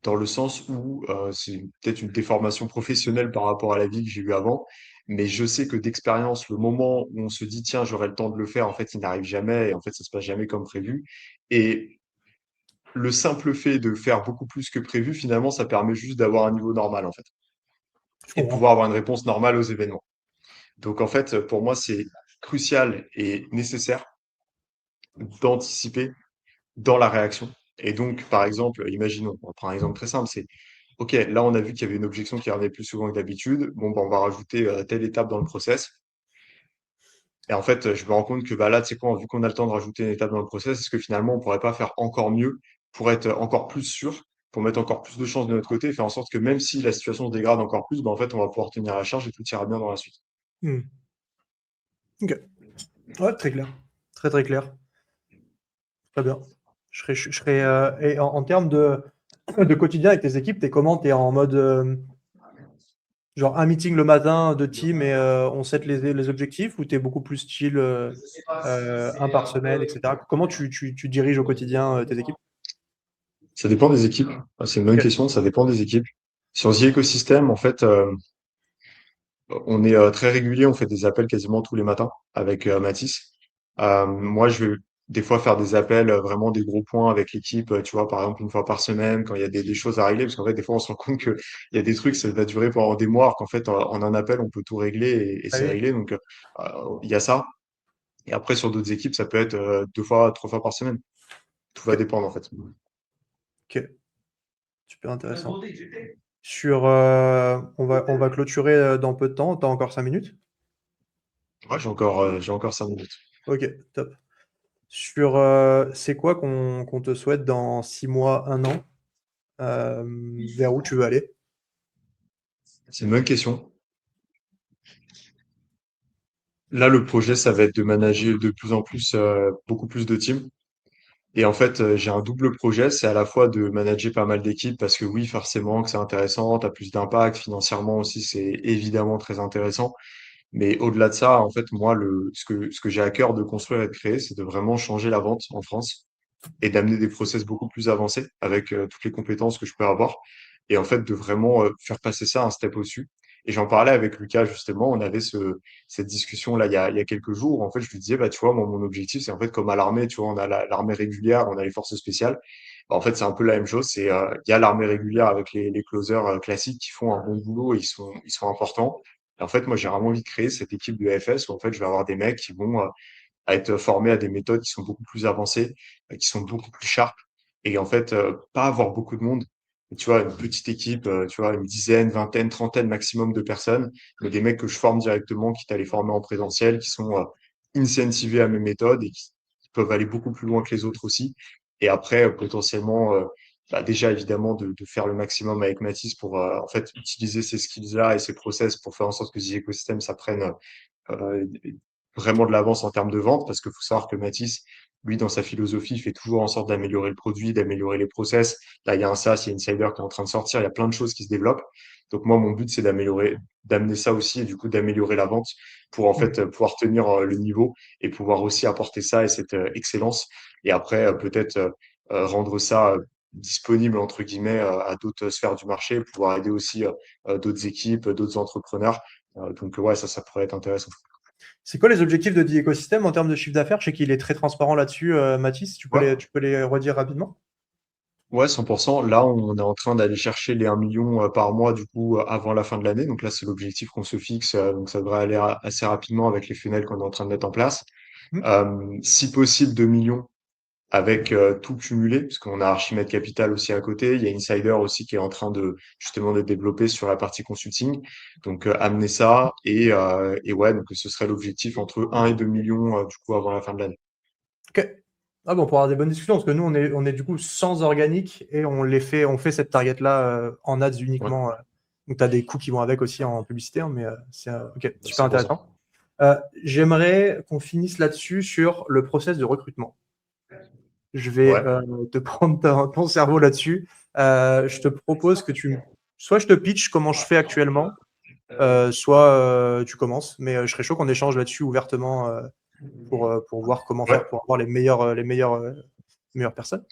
dans le sens où c'est peut-être une déformation professionnelle par rapport à la vie que j'ai eue avant, mais je sais que d'expérience, le moment où on se dit, tiens, j'aurai le temps de le faire, en fait, il n'arrive jamais et en fait, ça se passe jamais comme prévu. Et le simple fait de faire beaucoup plus que prévu, finalement, ça permet juste d'avoir un niveau normal, en fait, Je et de comprends. pouvoir avoir une réponse normale aux événements. Donc, en fait, pour moi, c'est crucial et nécessaire d'anticiper dans la réaction. Et donc, par exemple, imaginons, on prend un exemple très simple, c'est OK, là, on a vu qu'il y avait une objection qui revenait plus souvent que d'habitude. Bon, bah, on va rajouter telle étape dans le process. Et en fait, je me rends compte que bah, là, tu sais quoi, vu qu'on a le temps de rajouter une étape dans le process, est-ce que finalement, on pourrait pas faire encore mieux pour être encore plus sûr, pour mettre encore plus de chances de notre côté et faire en sorte que même si la situation se dégrade encore plus, bah, en fait, on va pouvoir tenir la charge et tout ira bien dans la suite. Hmm. Ok. Ouais, très clair. Très, très clair. Très bien. Et en termes de quotidien avec tes équipes, t'es comment? T'es en mode genre un meeting le matin de team et on set les objectifs, ou t'es beaucoup plus chill, un par semaine, etc. Comment tu diriges au quotidien tes équipes? Ça dépend des équipes. Ah, c'est une bonne Ok. question, ça dépend des équipes. Sur The Ecosystem, en fait, On est très régulier, on fait des appels quasiment tous les matins avec Mathis. Moi, je vais des fois faire des appels, vraiment des gros points avec l'équipe, tu vois, par exemple une fois par semaine, quand il y a des choses à régler, parce qu'en fait, des fois, on se rend compte qu'il y a des trucs, ça va durer pendant des mois, alors qu'en fait, en un appel, on peut tout régler et Ah c'est oui, réglé. Donc, il y a ça. Et après, sur d'autres équipes, ça peut être 2 fois, 3 fois par semaine. Tout va ok, dépendre, en fait. ok, super intéressant. On va clôturer dans peu de temps. T'as encore 5 minutes? Ouais, j'ai encore 5 minutes. Ok, top. C'est quoi qu'on te souhaite dans 6 mois, 1 an? Vers où tu veux aller? C'est une bonne question. Là, le projet, ça va être de manager de plus en plus, beaucoup plus de teams. Et en fait, j'ai un double projet. C'est à la fois de manager pas mal d'équipes parce que oui, forcément, que c'est intéressant, tu as plus d'impact. Financièrement aussi, c'est évidemment très intéressant. Mais au-delà de ça, en fait, moi, ce que j'ai à cœur de construire et de créer, c'est de vraiment changer la vente en France et d'amener des process beaucoup plus avancés avec toutes les compétences que je peux avoir. Et en fait, de vraiment faire passer ça un step au-dessus. Et j'en parlais avec Lucas, justement, on avait cette discussion-là il y a quelques jours. En fait, je lui disais, bah, tu vois, moi, mon objectif, c'est en fait comme à l'armée, tu vois, on a l'armée régulière, on a les forces spéciales. Bah, en fait, c'est un peu la même chose. Il y a l'armée régulière avec les closers classiques qui font un bon boulot et ils sont importants. Et en fait, moi, j'ai vraiment envie de créer cette équipe de FS où en fait, je vais avoir des mecs qui vont à être formés à des méthodes qui sont beaucoup plus avancées, qui sont beaucoup plus sharp. Et en fait, pas avoir beaucoup de monde. Et tu vois, une petite équipe, tu vois, une dizaine, vingtaine, trentaine maximum de personnes, mais des mecs que je forme directement, quitte à les former en présentiel, qui sont incentivés à mes méthodes et qui peuvent aller beaucoup plus loin que les autres aussi. Et après, potentiellement, bah, déjà évidemment de faire le maximum avec Mathis pour en fait utiliser ces skills-là et ces process pour faire en sorte que ces écosystèmes ça prenne euh, vraiment de l'avance en termes de vente, parce qu'il faut savoir que Mathis, lui, dans sa philosophie, il fait toujours en sorte d'améliorer le produit, d'améliorer les process. Là, il y a un SaaS, il y a Insider qui est en train de sortir, il y a plein de choses qui se développent. Donc moi, mon but, c'est d'amener ça aussi et du coup d'améliorer la vente pour en fait pouvoir tenir le niveau et pouvoir aussi apporter ça et cette excellence. Et après, peut-être rendre ça disponible entre guillemets à d'autres sphères du marché, pouvoir aider aussi d'autres équipes, d'autres entrepreneurs. Donc ouais, ça pourrait être intéressant. C'est quoi les objectifs de The Ecosystem en termes de chiffre d'affaires? Je sais qu'il est très transparent là-dessus, Mathis. Tu peux Ouais, les redire rapidement? ouais, 100%. Là, on est en train d'aller chercher les 1 million par mois, du coup, avant la fin de l'année. Donc là, c'est l'objectif qu'on se fixe. Donc ça devrait aller assez rapidement avec les funnels qu'on est en train de mettre en place. Hmm. Si possible, 2 millions avec tout cumulé, parce qu'on a Archimède Capital aussi à côté. Il y a Insider aussi qui est en train de justement de développer sur la partie consulting. Donc amener ça et ouais, donc ce serait l'objectif entre 1 et 2 millions du coup avant la fin de l'année. Ok. Ah bon, pour avoir des bonnes discussions, parce que nous, on est du coup sans organique et on fait cette target-là en ads Ouais, uniquement. Donc, tu as des coûts qui vont avec aussi en publicité, hein, mais c'est ok, bah, super 100%. intéressant. J'aimerais qu'on finisse là-dessus sur le process de recrutement. Je vais Ouais. te prendre ton cerveau là-dessus. Je te propose que soit je te pitch comment je fais actuellement, soit tu commences, mais je serais chaud qu'on échange là-dessus ouvertement pour voir comment Ouais. faire pour avoir les meilleures personnes.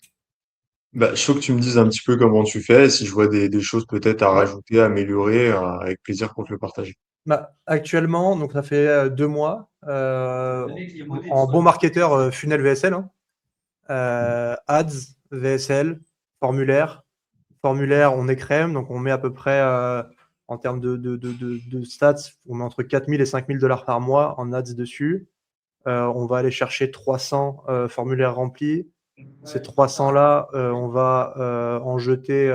Bah, je faut que tu me dises un petit peu comment tu fais, si je vois des choses peut-être à Ouais. rajouter, à améliorer, avec plaisir pour te le partager. Bah, actuellement, donc ça fait 2 mois, en bon marketeur, funnel VSL, hein, ads, VSL, formulaire. Formulaire, on écrème, donc on met à peu près, en termes de stats, on met entre 4 000 et 5 000 dollars par mois en ads dessus. On va aller chercher 300 formulaires remplis. Ces 300-là, on va en jeter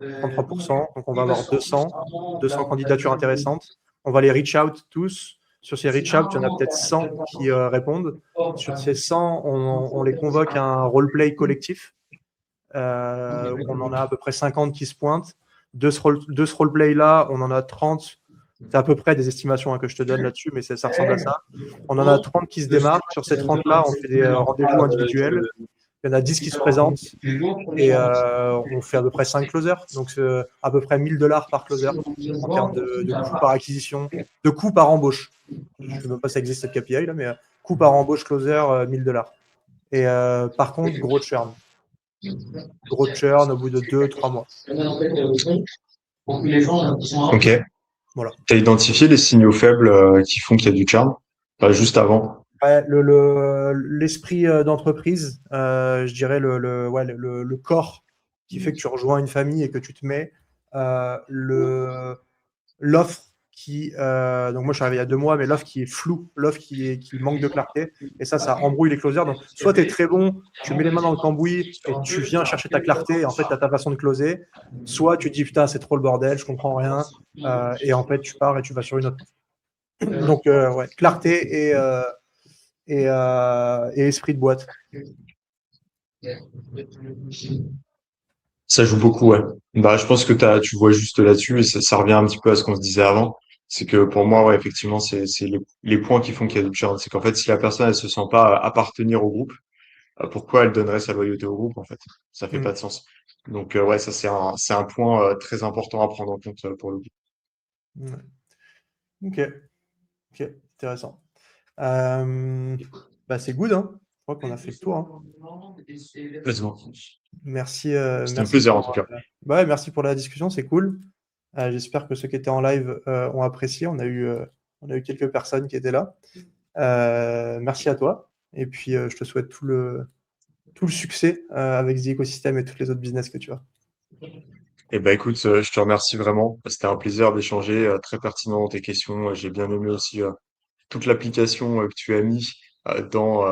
33%. Donc, on va avoir 200 candidatures intéressantes. On va les reach out tous. Sur ces reach out, il y en a peut-être 100 qui répondent. Sur ces 100, on les convoque à un roleplay collectif. On en a à peu près 50 qui se pointent. De ce roleplay-là, on en a 30. C'est à peu près des estimations que je te donne là-dessus, mais ça ressemble à ça. On en a 30 qui se démarquent. Sur ces 30-là, on fait des rendez-vous individuels. Il y en a 10 qui se présentent et on fait à peu près 5 closers. Donc, à peu près 1000 dollars par closer en termes de coût par acquisition, de coût par embauche. Je ne sais même pas si ça existe cette KPI là, mais coût par embauche closer, 1000 dollars. Et par contre, gros churn. Gros churn au bout de 2-3 mois. Ok. Voilà. Tu as identifié les signaux faibles qui font qu'il y a du churn? Juste avant. Ouais, l'esprit d'entreprise, je dirais le corps qui fait que tu rejoins une famille et que tu te mets, l'offre qui, donc moi je suis arrivé il y a 2 mois, mais l'offre qui est floue, l'offre qui manque de clarté, et ça embrouille les closers. Donc soit tu es très bon, tu mets les mains dans le cambouis et tu viens chercher ta clarté, et en fait tu as ta façon de closer, soit tu te dis putain c'est trop le bordel, je comprends rien, et en fait tu pars et tu vas sur une autre offre. Donc ouais, clarté et esprit de boîte. Ça joue beaucoup, ouais. Je pense que tu vois juste là-dessus et ça revient un petit peu à ce qu'on se disait avant. C'est que pour moi, ouais, effectivement, c'est les points qui font qu'il y a du churn. C'est qu'en fait, si la personne, elle se sent pas appartenir au groupe, pourquoi elle donnerait sa loyauté au groupe, en fait? Ça fait pas de sens. Donc, ouais, ça, c'est un point très important à prendre en compte pour le coup. Ouais. Ok, intéressant. C'est good, hein. Je crois qu'on a fait le tour, hein. Merci, C'était un plaisir, en tout cas. merci pour la discussion, c'est cool. J'espère que ceux qui étaient en live ont apprécié. On a eu quelques personnes qui étaient là. Merci à toi. Et puis, je te souhaite tout le succès avec The Ecosystem et tous les autres business que tu as. Eh ben, écoute, je te remercie vraiment. C'était un plaisir d'échanger, très pertinent tes questions. J'ai bien aimé aussi toute l'application que tu as mis dans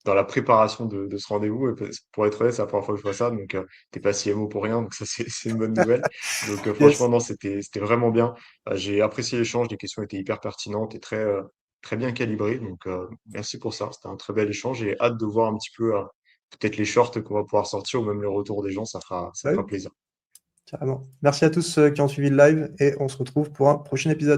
la préparation de ce rendez-vous. Et pour être honnête, c'est la première fois que je vois ça, donc t'es pas CMO pour rien, donc ça c'est une bonne nouvelle. Donc franchement, Yes. non, c'était vraiment bien. J'ai apprécié l'échange, les questions étaient hyper pertinentes et très bien calibrées. Donc merci pour ça. C'était un très bel échange et hâte de voir un petit peu peut-être les shorts qu'on va pouvoir sortir ou même le retour des gens, ça fera Oui, plaisir. carrément. Merci à tous qui ont suivi le live et on se retrouve pour un prochain épisode.